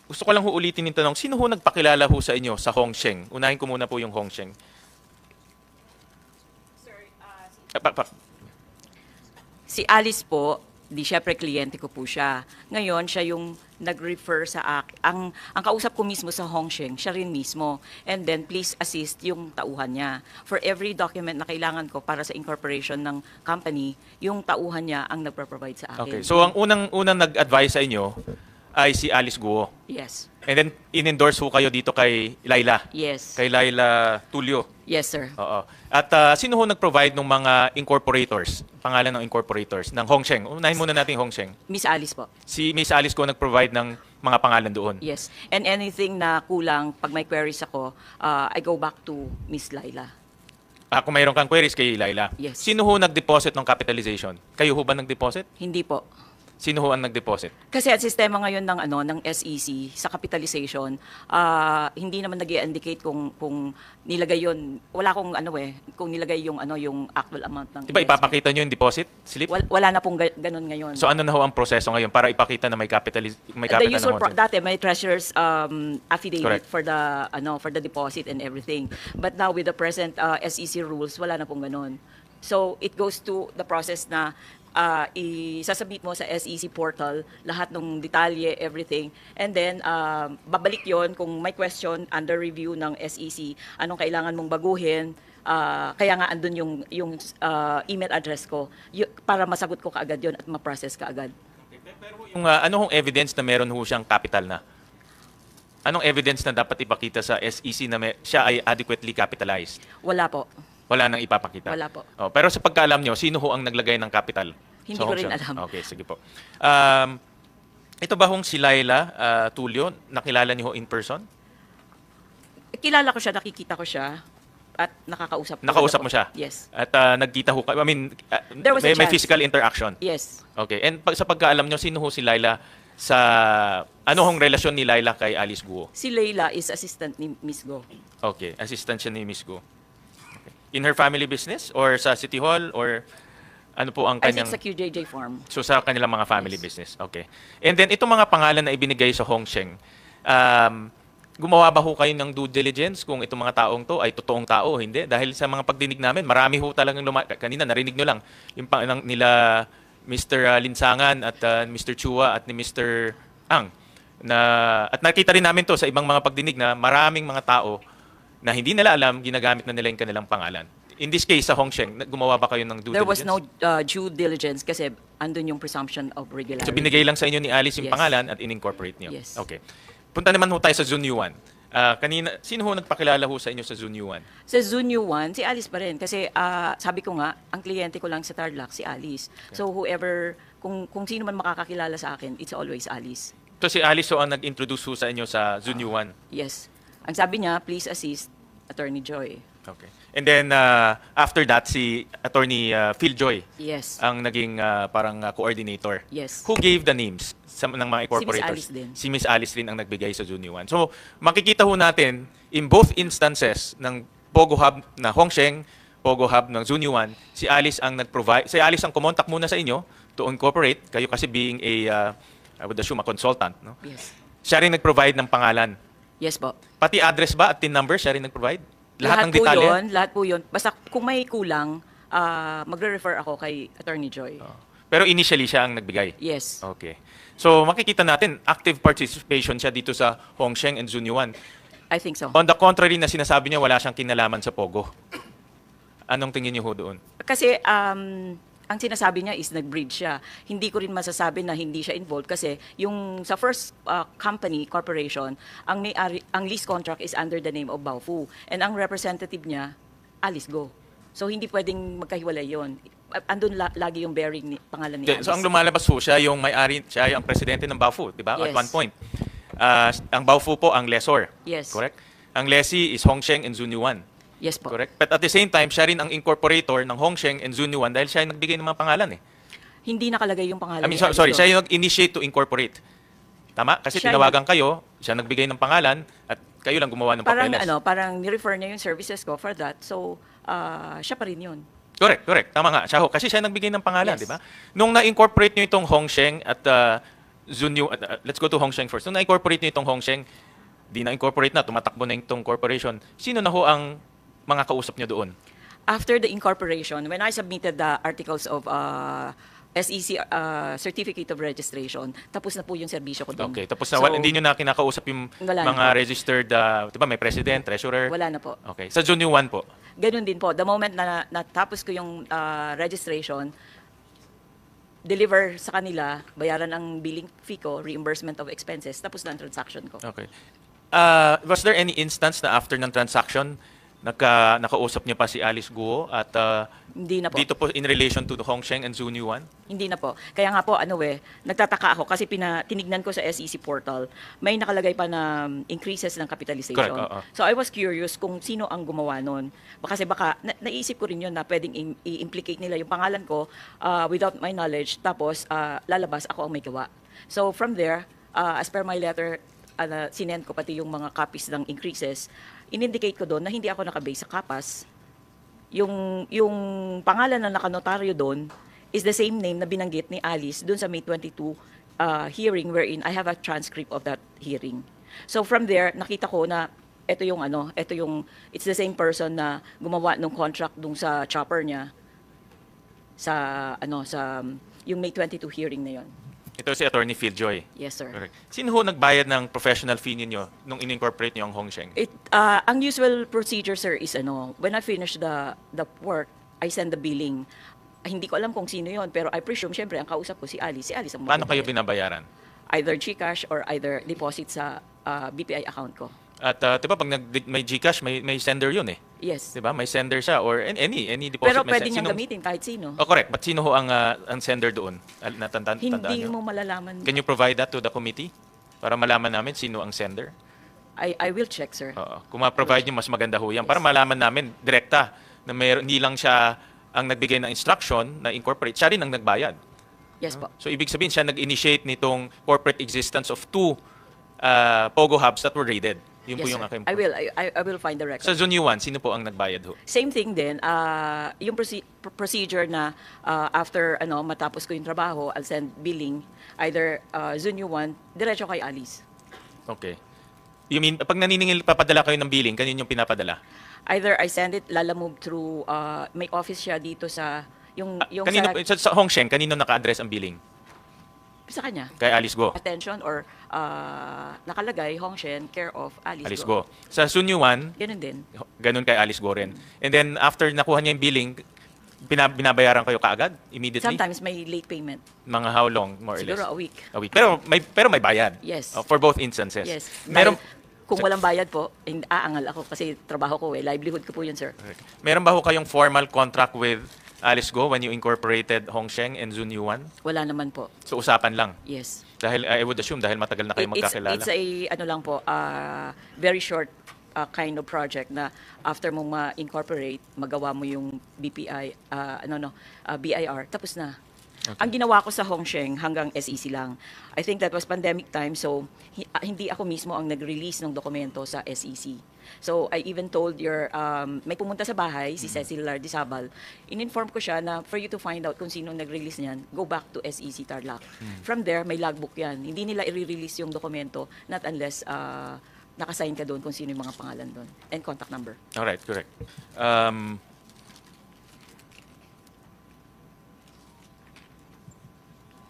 Gusto ko lang ho ulitin yung tanong, sino ho nagpakilala ho sa inyo sa Hongsheng? Unahin ko muna po yung Hongsheng. Si Alice po, di syempre kliyente ko po siya. Ngayon, siya yung nag-refer sa akin. Ang kausap ko mismo sa Hongsheng, siya rin mismo. And then, please assist yung tauhan niya. For every document na kailangan ko para sa incorporation ng company, yung tauhan niya ang nagpro-provide sa akin. Okay, so ang unang nag-advise sa inyo ay si Alice Guo. Yes. And then, in-endorse ho kayo dito kay Laila. Yes. Kay Laila Tulio. Yes, sir. Oo. At sino ho nag-provide ng mga incorporators? Pangalan ng incorporators ng Hongsheng. Unahin muna natin yung Hongsheng. Miss Alice po. Si Miss Alice Guo nag-provide ng mga pangalan doon. Yes. And anything na kulang, pag may queries ako, I go back to Miss Laila. Kung mayroon kang queries kay Laila. Yes. Sino ho nag-deposit ng capitalization? Kayo ho ba nag-deposit? Hindi po. Sino ho ang nag-deposit? Kasi ang sistema ngayon ng SEC sa capitalization, hindi naman nag-indicate kung nilagay yon. Wala kung kung nilagay yung yung actual amount ng Diba investment. ipapakita nyo yung deposit slip? Wala na pong ganun ngayon. So ano na ho ang proseso ngayon para ipakita na may capital The na usual Hongsheng? dati may treasurer's affidavit Correct. for the deposit and everything. But now with the present SEC rules, wala na pong ganun. So it goes to the process na isasubmit mo sa SEC portal lahat ng detalye, everything. And then, babalik yon kung may question under review ng SEC, anong kailangan mong baguhin. Kaya nga andun yung email address ko para masagot ko kaagad yon at ma-process kaagad. Yung ano hong evidence na meron ho siyang capital na? Anong evidence na dapat ipakita sa SEC na siya ay adequately capitalized? Wala po. Wala nang ipapakita? Wala po. Oh, pero sa pagkaalam nyo, sino ho ang naglagay ng capital? Hindi sa ko rin Hongsheng? alam. Okay, sige po. Ito ba hong si Laila Tulio, nakilala niyo ho in person? Kilala ko siya, nakikita ko siya, at nakakausap ko. Nakausap mo siya? Yes. At nagkita ho kayo, There was a may chance. physical interaction? Yes. Okay, and sa pagkaalam nyo, sino ho si Laila sa, ano hong relasyon ni Laila kay Alice Guo? Si Leila is assistant ni Miss Go. Okay, assistant siya ni Miss Guo. Okay. In her family business or sa City Hall or ano po ang I think kanyang... sa QJJ Farm. So sa kanilang mga family Yes. business. Okay. And then itong mga pangalan na ibinigay sa Hongsheng, gumawa ba ho kayo ng due diligence kung itong mga taong to ay totoong tao o hindi? Dahil sa mga pagdinig namin, marami ho talagang kanina narinig nyo lang yung nila Mr. Linsangan at Mr. Chua at ni Mr. Ang. At nakita rin namin to sa ibang mga pagdinig na maraming mga tao na hindi nila alam, ginagamit na nila yung kanilang pangalan. In this case, sa Hongsheng, gumawa ba kayo ng due There was diligence? no due diligence kasi andun yung presumption of regularity. So binigay lang sa inyo ni Alice yung Yes. pangalan at in-incorporate niyo? Yes. Okay. Punta naman ho tayo sa Zunyuan. Kanina, sino ho nagpakilala ho sa inyo sa Zunyuan? Sa Zunyu 1, si Alice pa rin. Kasi sabi ko nga, ang kliyente ko lang sa Tarlac, si Alice. So whoever, kung sino man makakakilala sa akin, it's always Alice. So si Alice ho ang nag-introduce ho sa inyo sa Zunyuan. Yes. Ang sabi niya, please assist Attorney Joy. Okay. And then, after that, si Attorney Phil Joy Yes. ang naging parang coordinator. Yes. Who gave the names ng mga incorporators? Alice din. Si Miss Alice din ang nagbigay sa Zunyuan. So, makikita ho natin, in both instances ng Pogo Hub na Hongsheng, Pogo Hub ng Zunyuan, si Alice ang nag-provide, si Alice ang kumontak muna sa inyo to incorporate, kayo kasi being a, I would assume, a consultant. No? Yes. Siya rin nag-provide ng pangalan. Yes po. Pati address ba at TIN number, siya rin nag-provide? Lahat ng detalye? Lahat po yun. Basta kung may kulang, magre-refer ako kay Attorney Joy. Pero initially siya ang nagbigay? Yes. Okay. So makikita natin, active participation siya dito sa Hongsheng and Zunyuan. I think so. On the contrary na sinasabi niya wala siyang kinalaman sa Pogo. Anong tingin niyo ho doon? Kasi ang sinasabi niya is nag-bridge siya. Hindi ko rin masasabi na hindi siya involved kasi yung sa first company, corporation, ang lease contract is under the name of Baofu. And ang representative niya, Alice Go. So hindi pwedeng magkahiwalay yon. Andun lagi yung bearing pangalan ni Alice. So ang lumalabas po, siya yung may-ari, siya yung presidente ng Baofu, di ba? At Yes. one point. Ang Baofu po ang lessor. Yes. Correct? Ang lessee is Hongsheng and Zunyuan. Yes po. Correct? But at the same time, siya rin ang incorporator ng Hongsheng and Zunyuan dahil siya yung nagbigay ng mga pangalan eh. Hindi nakalagay yung pangalan I mean, ni Alice sorry, Go. siya yung nag-initiate to incorporate. Tama? Kasi Siya tinawagan kayo, siya nagbigay ng pangalan at kayo lang gumawa ng Parang papeles. parang ni-refer niya yung services ko for that. So, siya pa rin yun. Correct. Tama nga. Siya ho. Kasi siya nagbigay ng pangalan, Yes. di ba? Nung na-incorporate niyo itong Hongsheng at Zunyu, let's go to Hongsheng first. Nung na-incorporate niyo itong Hongsheng, di na-incorporate na, tumatakbo na itong corporation. Sino na ho ang mga kausap niyo doon? After the incorporation, when I submitted the articles of SEC Certificate of Registration, tapos na po yung serbisyo ko doon. Okay, tapos na, So, hindi nyo na kinakausap yung Wala na mga po. registered, di ba, may president, treasurer? Wala na po. Okay. Sa Zunyu 1 po? Ganun din po. The moment na natapos ko yung registration, deliver sa kanila, bayaran ang billing fee ko, reimbursement of expenses, tapos na ang transaction ko. Okay. Was there any instance na after ng transaction, nakausap niya pa si Alice Guo at Hindi na po. dito po in relation to the Hongsheng and Zunyu 1? Hindi na po. Kaya nga po, nagtataka ako kasi tinignan ko sa SEC portal, may nakalagay pa na increases ng capitalization. Correct, oo. So I was curious kung sino ang gumawa nun. Kasi baka, naisip ko rin yun na pwedeng i-implicate nila yung pangalan ko without my knowledge, tapos lalabas ako ang may gawa. So from there, as per my letter, sinend ko pati yung mga copies ng increases, in-indicate ko doon na hindi ako nakabase sa kapas. Yung pangalan na nakanotaryo doon is the same name na binanggit ni Alice doon sa May 22 hearing wherein I have a transcript of that hearing. So from there, nakita ko na it's the same person na gumawa ng contract doon sa chopper niya sa yung May 22 hearing na yon. Ito si Attorney Philjoy. Yes, sir. Correct. Sino ho nagbayad ng professional fee ninyo nung in-incorporate niyo ang Hongsheng? Ang usual procedure, sir, is when I finish the work, I send the billing. Hindi ko alam kung sino yon, pero I presume, syempre, ang kausap ko si Alice. Si Alice ang Paano kayo magbabayad. binabayaran? Either GCash or either deposit sa BPI account ko. At di ba pag may GCash, may sender yun eh. Yes. Di ba? May sender siya or any deposit. Pero may pwede niyang sinong- gamitin kahit sino. Oh, correct. But sino ho ang sender doon? Tandaan Hindi niyo? mo malalaman. Can you provide that to the committee? Para malaman namin sino ang sender? I will check, sir. Oo. Kung ma-provide niyo, mas maganda ho yan. Para malaman namin direkta na hindi lang siya ang nagbigay ng instruction na incorporate, siya rin ang nagbayad. Yes po. So ibig sabihin siya nag-initiate nitong corporate existence of 2 Pogo hubs that were raided. Yun po Yes, yung sir. aking I will find the record. Sa Zunyu 1, sino po ang nagbayad ho? Same thing din, yung procedure na after matapos ko yung trabaho, I'll send billing, either Zunyu 1, diretso kay Alice. Okay. You mean, pag naniningil, papadala kayo ng billing, kanino yung pinapadala? Either I send it, lalamove through, may office siya dito sa, yung Kanino, sa Hongsheng, kanino naka-address ang billing? sa kanya. Kay Alice Go. Attention or nakalagay, Hongshen, care of Alice, Alice Go. Go. Sa Zunyu 1, Ganun din. ganun kay Alice Go rin. And then, after nakuha niya yung billing, binabayaran kayo kaagad? Immediately? Sometimes may late payment. Mga how long, more or less? Siguro a week. A week. Pero may bayad? Yes. For both instances? Yes. Meron, Kung walang bayad po, aangal ako kasi trabaho ko livelihood ko po yun, sir. meron ba ho kayong formal contract with Alice Go when you incorporated Hongsheng and Zunyu 1? Wala naman po. So, usapan lang? Yes. Dahil, I would assume, dahil matagal na kayo magkakilala. It's lang po, very short kind of project na after mong ma-incorporate, magawa mo yung BPI, BIR, tapos na. Okay. Ang ginawa ko sa Hongsheng hanggang SEC lang. I think that was pandemic time, so hindi ako mismo ang nag-release ng dokumento sa SEC. So I even told may pumunta sa bahay, si Cecil Lardizabal, in-inform ko siya na for you to find out kung sino nag-release niyan, go back to SEC Tarlac. From there, may logbook yan. Hindi nila i-release yung dokumento, not unless nakasign ka doon kung sino yung mga pangalan doon and contact number. Alright, correct.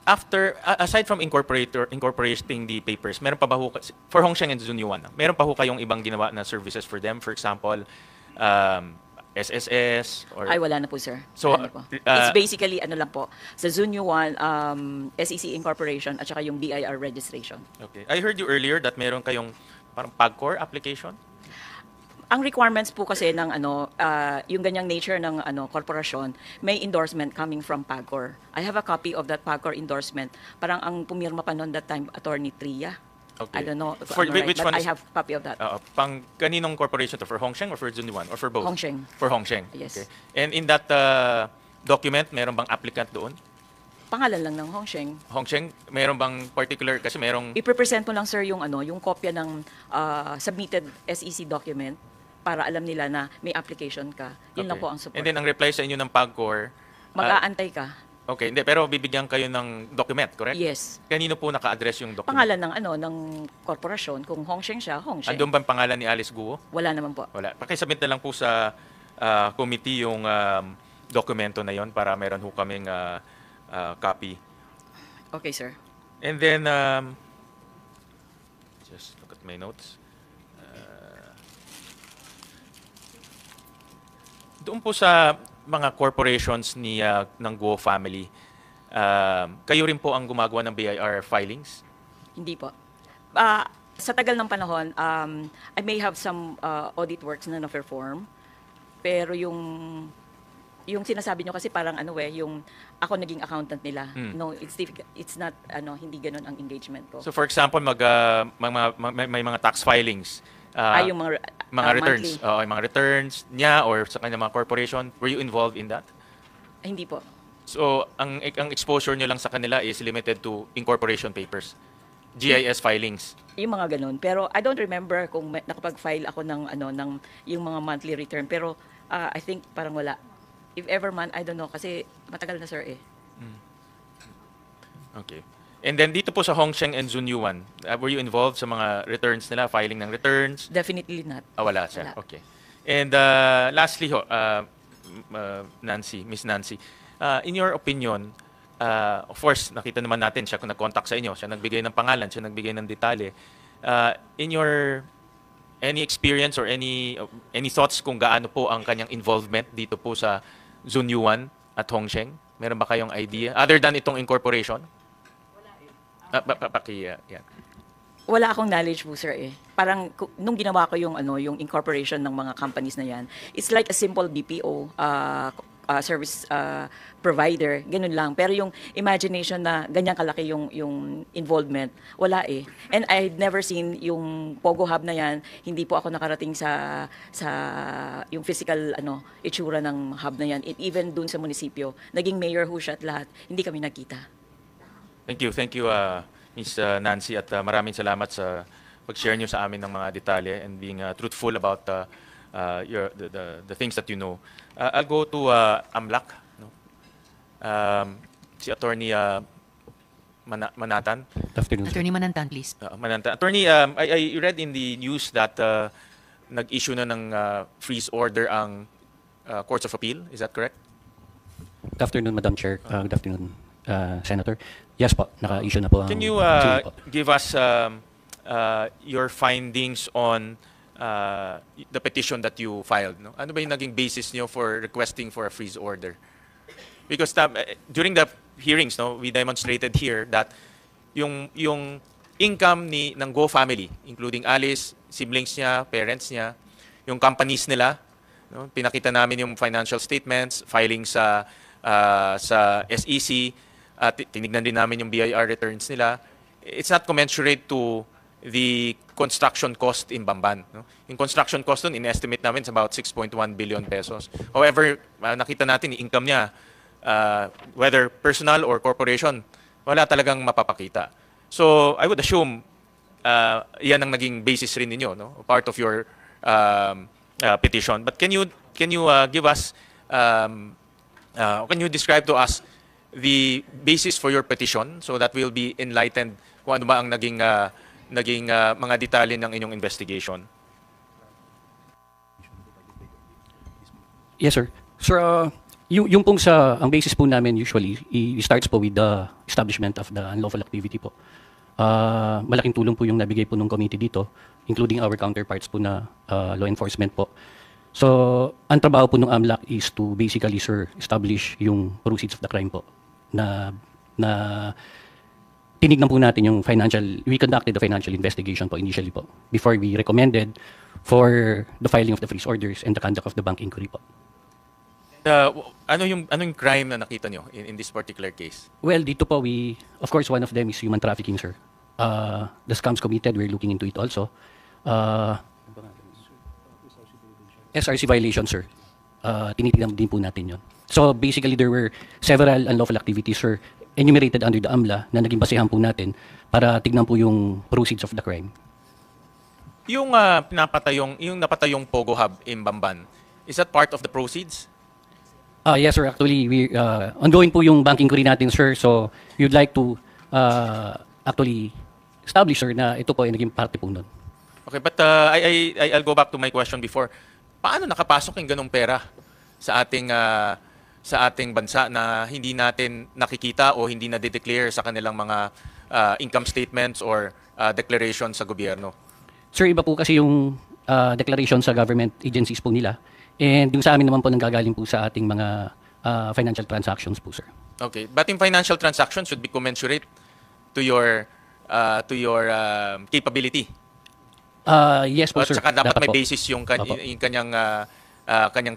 aside from incorporating the papers, meron pa ba ho, for Hongsheng and Zunyuan, meron pa ho kayong ibang ginawa na services for them? For example, SSS or Ay, wala na po, sir. So, Wala na po. It's basically, ano lang po, sa Zunyu 1, SEC Incorporation, at saka yung BIR registration. Okay. I heard you earlier that meron kayong parang PAGCOR application? Ang requirements po kasi ng yung ganyang nature ng korporasyon, may endorsement coming from PAGCOR. I have a copy of that PAGCOR endorsement. Parang ang pumirma pa noon that time, Attorney Tria. Okay. I don't know if For I'm right, which but one I is- have copy of that. Pang kaninong corporation to? For Hongsheng or for Zunyuan? Or for both? Hongsheng. For Hongsheng. Yes. Okay. And in that document, meron bang applicant doon? Pangalan lang ng Hongsheng. Hongsheng, meron bang particular, kasi merong, I-present mo lang, sir, yung yung kopya ng submitted SEC document para alam nila na may application ka. Yun lang Okay. po ang support. And then ang reply sa inyo ng PAGCOR, Mag-aantay ka. okay, hindi, pero bibigyan kayo ng document, correct? Yes. Kanino po naka-address yung document? Pangalan ng ng korporasyon. Kung Hongsheng siya, Hongsheng. Andun bang pangalan ni Alice Guo? Wala naman po. Wala. Pakisubmit na lang po sa committee yung dokumento na yon para meron ho kaming copy. Okay, sir. And then, just look at my notes. Doon po sa mga corporations ng Guo family, kayo rin po ang gumagawa ng BIR filings? Hindi po. Sa tagal ng panahon, I may have some audit works na na-perform. Pero yung sinasabi nyo kasi parang yung ako naging accountant nila. No, it's not, hindi ganun ang engagement ko. So for example, may mga tax filings. Yung Mga returns. monthly. Oo, yung mga returns niya or sa kanya mga corporation. Were you involved in that? Hindi po. So, ang exposure nyo lang sa kanila is limited to incorporation papers, GIS filings. Yung mga ganun. Pero I don't remember kung nakapag-file ako ng yung mga monthly return. Pero I think parang wala. If ever man, I don't know. Kasi matagal na, sir, eh. Okay. And then dito po sa Hongsheng and Zunyuan, were you involved sa mga returns nila, filing ng returns? Definitely not. Wala siya. Wala. Okay. And lastly ho, Miss Nancy, in your opinion, of course, nakita naman natin siya kung nag-contact sa inyo, siya nagbigay ng pangalan, siya nagbigay ng detalye. In your any experience or any thoughts kung gaano po ang kanyang involvement dito po sa Zunyuan at Hongsheng? Meron ba kayong idea? Other than itong incorporation? Yan. Wala akong knowledge po, sir, eh. Parang nung ginawa ko yung yung incorporation ng mga companies na yan, it's like a simple BPO service provider, ganun lang. Pero yung imagination na ganyan kalaki yung involvement, wala eh. And I've never seen yung Pogo Hub na yan, hindi po ako nakarating sa yung physical itsura ng hub na yan. Even dun sa munisipyo, naging mayor ho siya at lahat, hindi kami nagkita. Thank you, Ms. Nancy, at maraming salamat sa pag-share niyo sa amin ng mga detalye and being truthful about the things that you know. I'll go to AMLAC, no? Si Attorney Manatan. Good afternoon, sir. Attorney Manantan, please. Mananta. Attorney, I read in the news that nag-issue na ng freeze order ang Courts of Appeal. Is that correct? Good afternoon, Madam Chair. Good afternoon, Senator. Yes po, naka-issue na po ang... Can you Sige po. give us your findings on the petition that you filed? No? Ano ba yung naging basis niyo for requesting for a freeze order? Because during the hearings, no, we demonstrated here that yung income ng Go family, including Alice, siblings niya, parents niya, yung companies nila, no, pinakita namin yung financial statements, filing sa SEC, at tinignan din namin yung BIR returns nila. It's not commensurate to the construction cost in Bamban. No? Yung construction cost nun, in-estimate namin is about 6.1 billion pesos. However, nakita natin yung income niya, whether personal or corporation, wala talagang mapapakita. So, I would assume, yan ang naging basis rin ninyo, no? Part of your petition. But can you give us, can you describe to us the basis for your petition so that we'll be enlightened kung ano ba ang naging mga detalye ng inyong investigation? Yes, sir. Sir, Yung pong ang basis po namin usually, starts po with the establishment of the unlawful activity po. Malaking tulong po yung nabigay po ng committee dito, including our counterparts po na law enforcement po. So, ang trabaho po ng AMLAC is to basically, sir, establish yung proceeds of the crime po na tinignan po natin yung we conducted the financial investigation po initially po before we recommended for the filing of the freeze orders and the conduct of the bank inquiry po. Ano yung crime na nakita nyo in this particular case? Well, dito po of course, one of them is human trafficking, sir. The scams committed, we're looking into it also. SRC violation, sir. Tinitignan din po natin yun. So basically, there were several unlawful activities, sir, enumerated under the AMLA na naging basehan po natin para tignan po yung proceeds of the crime. Yung napatayong Pogo Hub in Bamban, is that part of the proceeds? Yes, sir. Actually, we ongoing po yung bank inquiry natin, sir. So you'd like to actually establish, sir, na ito po ay naging parte po nun. Okay, but I'll go back to my question before. Paano nakapasok yung ganong pera sa ating bansa na hindi natin nakikita o hindi na de-declare sa kanilang mga income statements or declaration sa gobyerno? Sir, iba po kasi yung declaration sa government agencies po nila. And yung sa amin naman po nanggagaling po sa ating mga financial transactions po, sir. Okay, but in financial transactions should be commensurate to your capability. Yes po, At sir. saka dapat may po. basis yung kanyang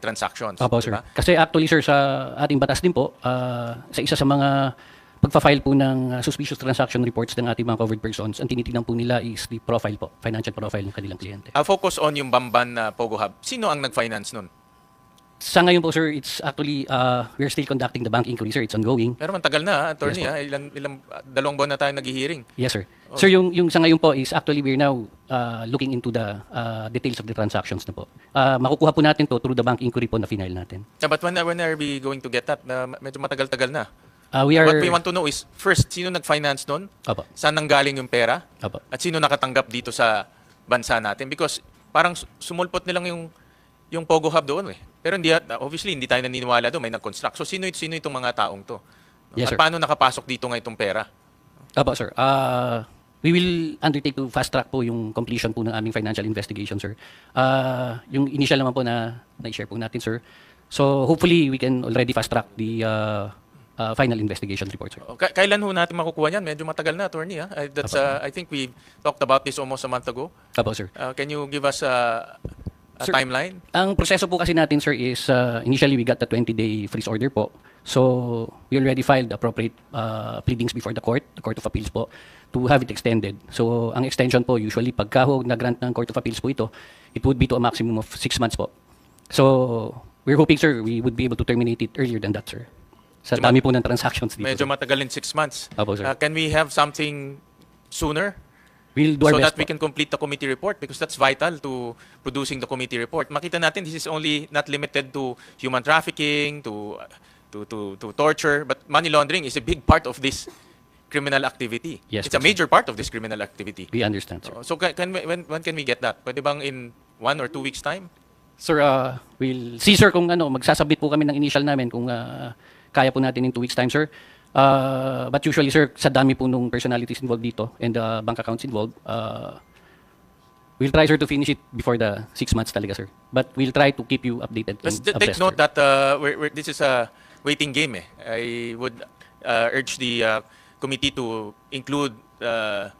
transactions. Opo, diba? sir. Kasi actually, sir, sa ating batas din po, sa isa sa mga pagpa-file po ng suspicious transaction reports ng ating mga covered persons, ang tinitignan po nila is the profile po, financial profile ng kanilang kliyente. I'll focus on yung Bamban na Pogo Hub. Sino ang nag-finance nun? Sa ngayon po, sir, it's actually, we're still conducting the bank inquiry, sir. It's ongoing. Pero matagal na, attorney. Yes, po. Ilang dalawang buwan na tayo nag-hearing. Yes, sir. Sir, yung sa ngayon po is actually we're now looking into the details of the transactions na po. Makukuha po natin to through the bank inquiry po na final natin. Yeah, but when are we going to get that? Medyo matagal-tagal na. We are... What we want to know is, first, sino nag-finance nun? Opo. Saan nanggaling yung pera? Opo. At sino nakatanggap dito sa bansa natin? Because parang sumulpot nilang yung Pogo Hub doon eh. Pero obviously, hindi tayo naniniwala doon. May nag-construct. So, sino itong mga taong to? Yes, At sir. paano nakapasok dito nga itong pera? Opo, sir. We will undertake to fast track po yung completion po ng aming financial investigation, sir. Yung initial naman po na i-share po natin, sir. So hopefully we can already fast track the final investigation report, sir. Kailan ho natin makukuha yan? Medyo matagal na, attorney. I think we talked about this almost a month ago. Opo, sir. Can you give us a Sir, timeline? Ang proseso po kasi natin, sir, is initially we got the 20-day freeze order po. So we already filed appropriate pleadings before the Court of Appeals po, to have it extended. So ang extension po, usually pagka na-grant ng Court of Appeals po ito, it would be to a maximum of 6 months po. So we're hoping, sir, we would be able to terminate it earlier than that, sir. Sa dami po ng transactions dito. Medyo sir. matagal in 6 months. Opo, sir. Can we have something sooner? We'll do our So best that we po. can complete the committee report because that's vital to producing the committee report. Makita natin this is only not limited to human trafficking, to torture, but money laundering is a big part of this criminal activity. Yes, It's a po, sir. major part of this criminal activity. We understand, sir. So when can we get that? Pwede bang in 1 or 2 weeks time? Sir, we'll see, sir, kung magsasubmit po kami ng initial namin kung kaya po natin in 2 weeks time, sir. But usually, sir, sa dami po nung personalities involved dito and bank accounts involved, we'll try, sir, to finish it before the 6 months talaga, sir. But we'll try to keep you updated. Let's and take abreast, note sir. that this is a waiting game. I would urge the committee to include a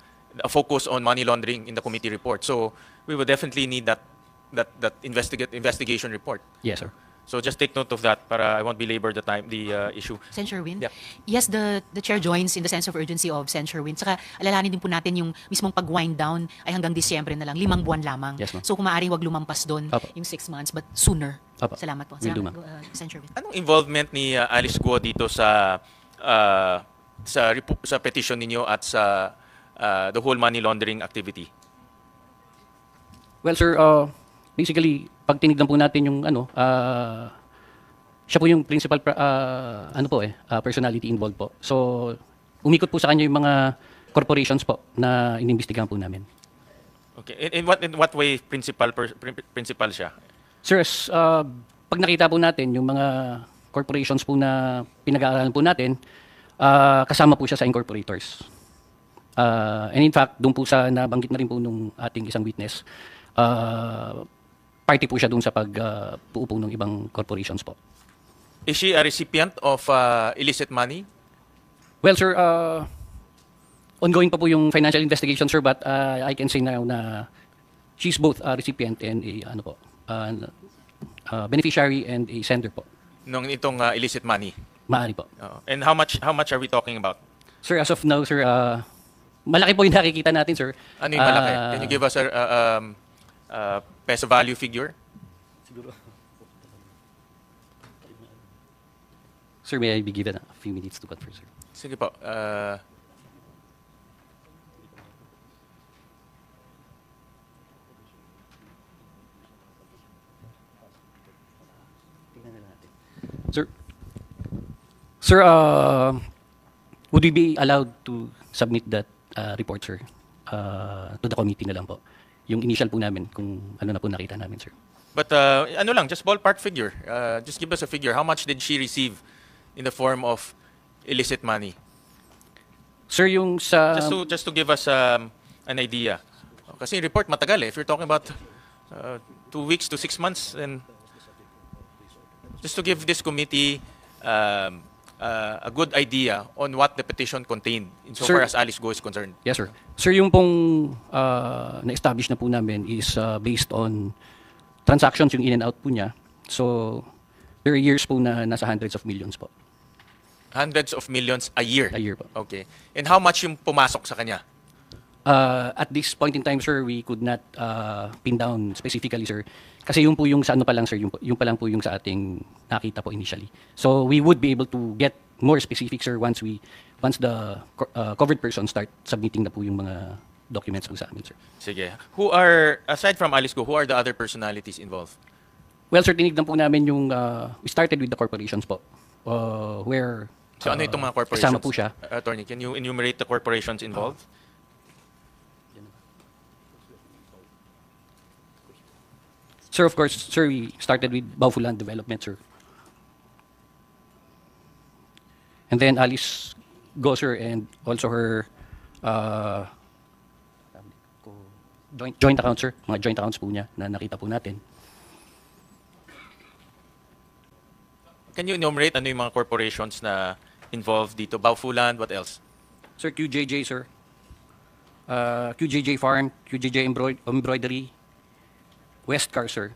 focus on money laundering in the committee report. So we will definitely need that investigation report. Yes, sir. So just take note of that para I won't belabor the issue. Sen. Sherwin? Yeah. Yes, the chair joins in the sense of urgency of Sen. Sherwin. Saka alalahanin din po natin yung mismong pag-wind down ay hanggang Disyembre na lang, 5 buwan lamang. Yes, ma'am. So kung maaaring wag lumampas doon Opo. yung 6 months, but sooner. Opo. Salamat po. Will do, Salamat, Sen. Sherwin. Anong involvement ni Alice Guo dito sa petition ninyo at sa the whole money laundering activity? Well, sir, basically, pag tinignan po natin yung siya po yung principal personality involved po. So, umikot po sa kanya yung mga corporations po na inimbestigahan po namin. Okay. In what way principal siya? Sir, pag nakita po natin yung mga corporations po na pinag-aaralan po natin, kasama po siya sa incorporators. And in fact, doon po sa nabanggit na rin po nung ating isang witness, party po siya doon sa pagbuo po ng ibang corporations po. Is she a recipient of illicit money? Well, sir, ongoing pa po yung financial investigation, sir, but I can say now na she's both a recipient and a beneficiary and a sender po. Nung itong illicit money? Maaari po. And how much are we talking about? Sir, as of now, sir, malaki po yung nakikita natin, sir. Ano yung malaki? Can you give us a peso value figure? Sir, may I be given a few minutes to confer, sir? Sige po. Sir, would we be allowed to submit that report, sir, to the committee na lang po? Yung initial po namin, kung ano na po nakita namin, sir. But ano lang, just ballpark figure. Just give us a figure. How much did she receive in the form of illicit money? Sir, yung sa... Just to give us an idea. Kasi yung report matagal eh. If you're talking about 2 weeks to 6 months, then just to give this committee a good idea on what the petition contained insofar as Alice Go is concerned. Yes, sir. Sir, yung pong na-establish na po namin is based on transactions yung in and out po niya. So, there are years po na nasa hundreds of millions po. Hundreds of millions a year? A year po. Okay. And how much yung pumasok sa kanya? At this point in time, sir, we could not pin down specifically, sir. Kasi yung po yung sa ano pa lang, sir, yung pa lang po yung sa ating nakita po initially. So we would be able to get more specific, sir, once the covered person start submitting na po yung mga documents po sa amin, sir. Sige. Aside from Alice Go, who are the other personalities involved? Well, sir, tinignan po namin yung, we started with the corporations po, where So ano itong mga corporations? kasama po siya. Attorney, can you enumerate the corporations involved? Sir, of course, sir, we started with Baufulan Development, sir. And then Alice Go, sir, and also her joint accounts, sir. Mga joint accounts po niya na nakita po natin. Can you enumerate ano yung mga corporations na involved dito? Baufulan, what else? Sir, QJJ, sir. QJJ Farm, QJJ Embroidery, Westcar, sir.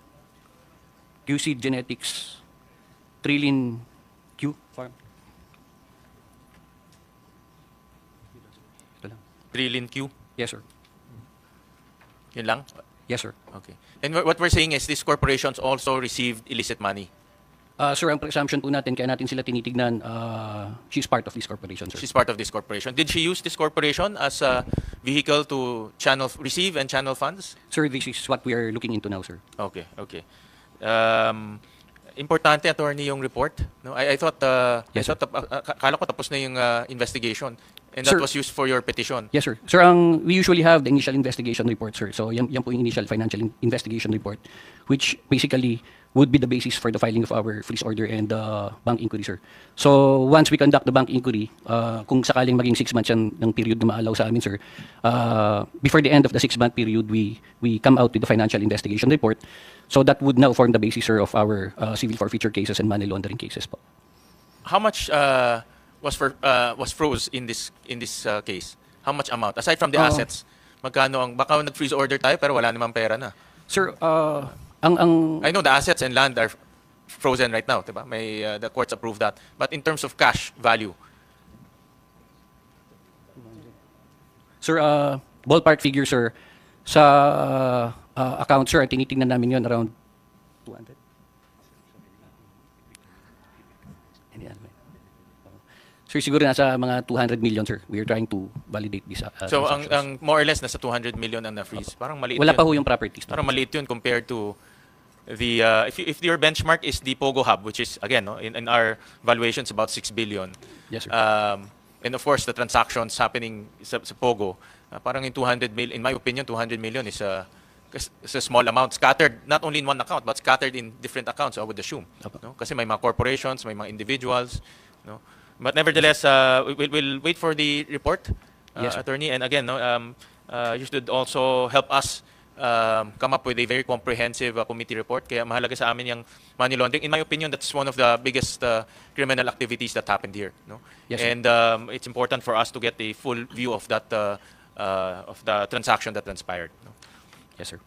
QC Genetics, Trillion Q Farm. Ito lang. Trillion Q? Yes, sir. Yun lang? Yes, sir. Okay. And what we're saying is these corporations also received illicit money. Sir, ang presumption po natin, kaya natin sila tinitignan, she's part of this corporation, sir. She's part of this corporation. Did she use this corporation as a vehicle to receive and channel funds? Sir, this is what we are looking into now, sir. Okay, okay. Importante, attorney, yung report. No, I thought, Yes, sir. kala ko tapos na yung investigation. And Sir. that was used for your petition. Yes, sir. Sir, we usually have the initial investigation report, sir. So, yan po yung initial financial investigation report, which basically would be the basis for the filing of our freeze order and bank inquiry, sir. So, once we conduct the bank inquiry, kung sakaling maging 6 months yan ng period na maalaw sa amin, sir, before the end of the 6-month period, we come out with the financial investigation report. So, that would now form the basis, sir, of our civil forfeiture cases and money laundering cases po. How much was froze in this case? How much amount? Aside from the assets, magkano baka nag-freeze order tayo pero wala namang pera na. Sir, I know the assets and land are frozen right now, diba? May the courts approved that. But in terms of cash value, sir, ballpark figure, sir, sa account, sir, tinitingnan namin yon around 200. Sir, siguro nasa mga 200 million, sir. We are trying to validate this. so transactions. ang more or less nasa 200 million ang na-freeze. Parang maliit Wala yun. pa ho yung properties. Parang maliit yun compared to the if your benchmark is the Pogo Hub, which is again no, in our valuations about 6 billion. Yes, sir. And of course the transactions happening sa Pogo, parang in 200 million, in my opinion 200 million is It's a small amount scattered not only in one account but scattered in different accounts, I would assume. No? Kasi may mga corporations, may mga individuals. No? But nevertheless, we'll wait for the report, Yes, sir. Attorney. And again, no, you should also help us come up with a very comprehensive committee report. Kaya mahalaga sa amin yung money laundering. In my opinion, that's one of the biggest criminal activities that happened here. No? Yes, sir. And it's important for us to get a full view of that of the transaction that transpired. No? Yes, sir.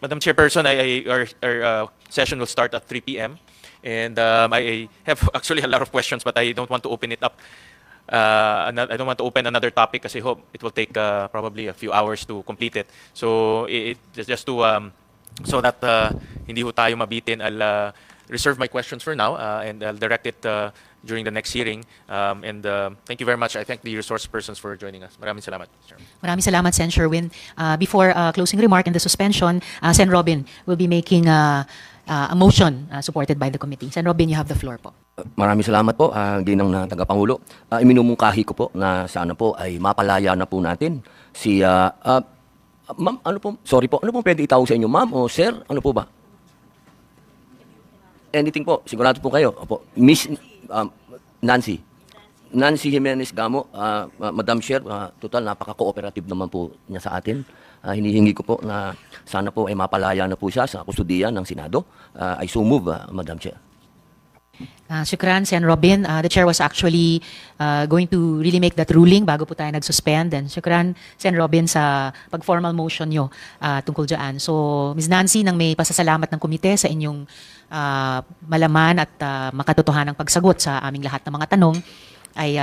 Madam Chairperson, our session will start at 3 p.m. And I have actually a lot of questions, but I don't want to open it up. I don't want to open another topic kasi hope it will take probably a few hours to complete it. So just to so that hindi ho tayo mabitin, I'll reserve my questions for now and I'll direct it during the next hearing. And thank you very much. I thank the resource persons for joining us. Maraming salamat, Mr. Chairman. Maraming salamat, Sen. Sherwin. Before closing remark and the suspension, Sen. Robin will be making a motion supported by the committee. Sen. Robin, you have the floor po. Maraming salamat po, ginang na tagapangulo. Iminumungkahi ko po na sana po ay mapalaya na po natin si ma'am, ano po, sorry po, ano po pwede itawag sa inyo, ma'am o sir? Ano po ba? Anything po, sigurado po kayo. Opo. Miss Nancy. Nancy Jimenez Gamo, Madam Chair, total napaka-cooperative naman po niya sa atin. Hinihingi ko po na sana po ay mapalaya na po siya sa kustudiya ng Senado. I so move, Madam Chair. Shukran, Sen. Robin. The chair was actually going to really make that ruling bago po tayo nag-suspend. And shukran, Sen. Robin, sa pag-formal motion nyo tungkol dyan. So, Ms. Nancy, nang may pasasalamat ng komite sa inyong malaman at makatotohanang pagsagot sa aming lahat ng mga tanong, ay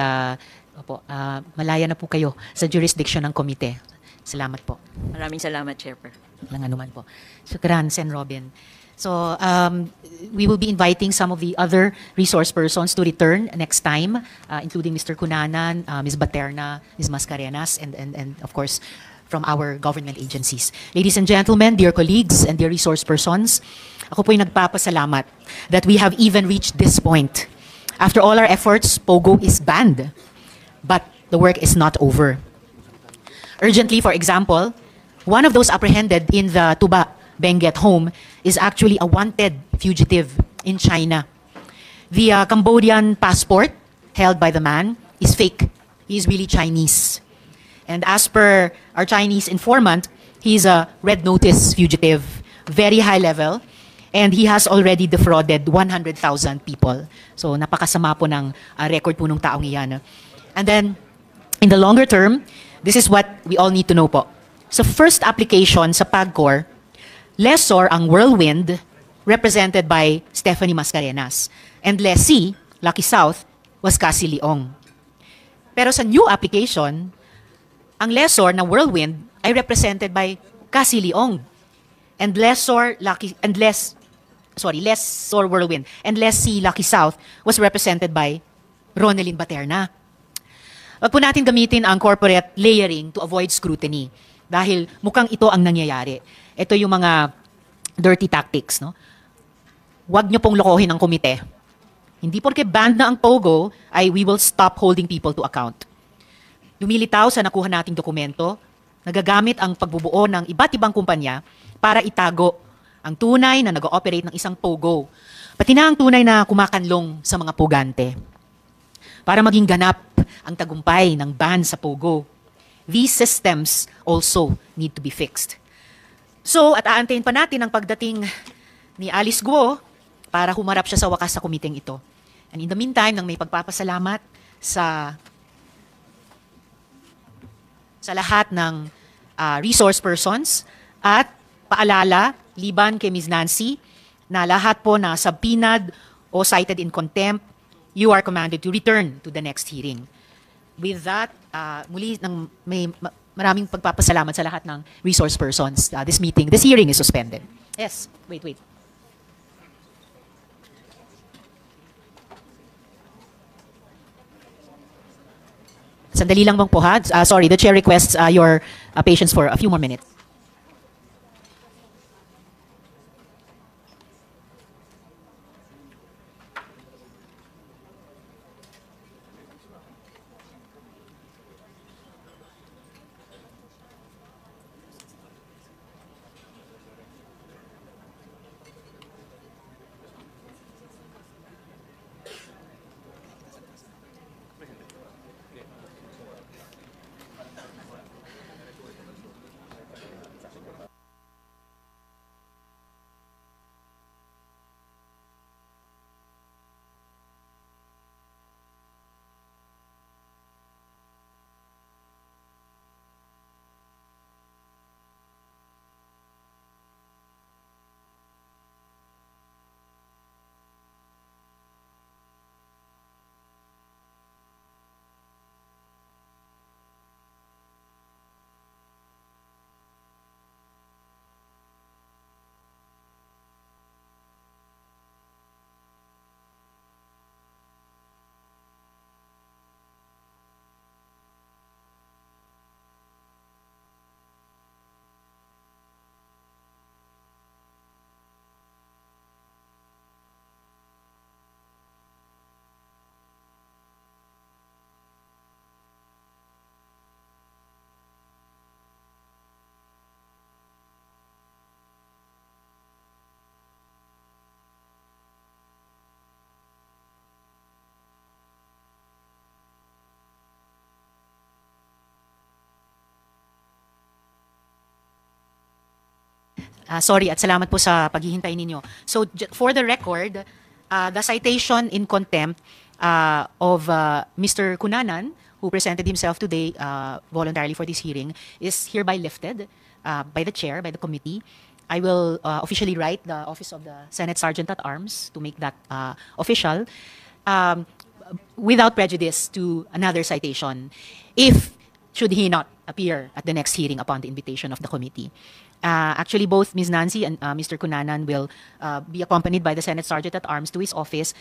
malaya na po kayo sa jurisdiction ng komite. Salamat po. Maraming salamat, Chairper. Walang anuman po. Shukran, Sen. Robin. So, we will be inviting some of the other resource persons to return next time, including Mr. Cunanan, Ms. Baterna, Ms. Mascarenas, and of course, from our government agencies. Ladies and gentlemen, dear colleagues and dear resource persons, ako po'y nagpapasalamat that we have even reached this point. After all our efforts, POGO is banned, but the work is not over. Urgently, for example, one of those apprehended in the Tuba Benguet home is actually a wanted fugitive in China. The Cambodian passport held by the man is fake. He is really Chinese. And as per our Chinese informant, he is a red notice fugitive, very high level, and he has already defrauded 100,000 people. So napakasama po ng record po ng taong iyan. And then, in the longer term, this is what we all need to know po. Sa first application sa PAGCOR, lessor ang Whirlwind, represented by Stephanie Mascarenas. And lessee, Lucky South, was Cassie Leong. Pero sa new application, ang lessor na Whirlwind ay represented by Cassie Leong. And lessor Whirlwind and lessee Lucky South was represented by Ronelyn Baterna. Wag po natin gamitin ang corporate layering to avoid scrutiny dahil mukhang ito ang nangyayari. Ito yung mga dirty tactics, no? Huwag nyo pong lokohin ang komite. Hindi porke banned na ang POGO ay we will stop holding people to account. Lumilitaw sa nakuha nating dokumento, nagagamit ang pagbubuo ng iba't ibang kumpanya para itago ang tunay na nag-ooperate ng isang POGO, pati na ang tunay na kumakanlong sa mga pugante. Para maging ganap ang tagumpay ng ban sa POGO, these systems also need to be fixed. So, at aantayin pa natin ang pagdating ni Alice Guo para humarap siya sa wakas sa komiteng ito. And in the meantime, nang may pagpapasalamat sa lahat ng resource persons at paalala, liban kay Ms. Nancy, na lahat po na subpoenaed o cited in contempt, you are commanded to return to the next hearing. With that, muli nang may maraming pagpapasalamat sa lahat ng resource persons. This hearing is suspended. Yes, wait. Sandali lang bang po ha? Sorry, the chair requests your patience for a few more minutes. Sorry at salamat po sa paghihintay ninyo. So for the record, the citation in contempt of Mr. Cunanan, who presented himself today voluntarily for this hearing, is hereby lifted by the chair, by the committee. I will officially write the Office of the Senate Sergeant at Arms to make that official, without prejudice to another citation, if should he not appear at the next hearing upon the invitation of the committee. Actually, both Ms. Nancy and Mr. Cunanan will be accompanied by the Senate Sergeant at Arms to his office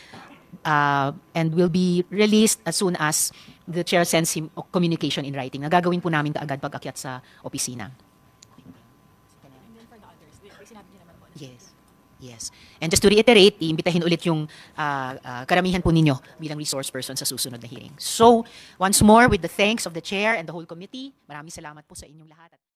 and will be released as soon as the chair sends him communication in writing. Nagagawin po namin kaagad pag-akyat sa opisina. Yes. Yes. And just to reiterate, iimbitahin ulit yung karamihan po ninyo bilang resource person sa susunod na hearing. So, once more, with the thanks of the chair and the whole committee, maraming salamat po sa inyong lahat.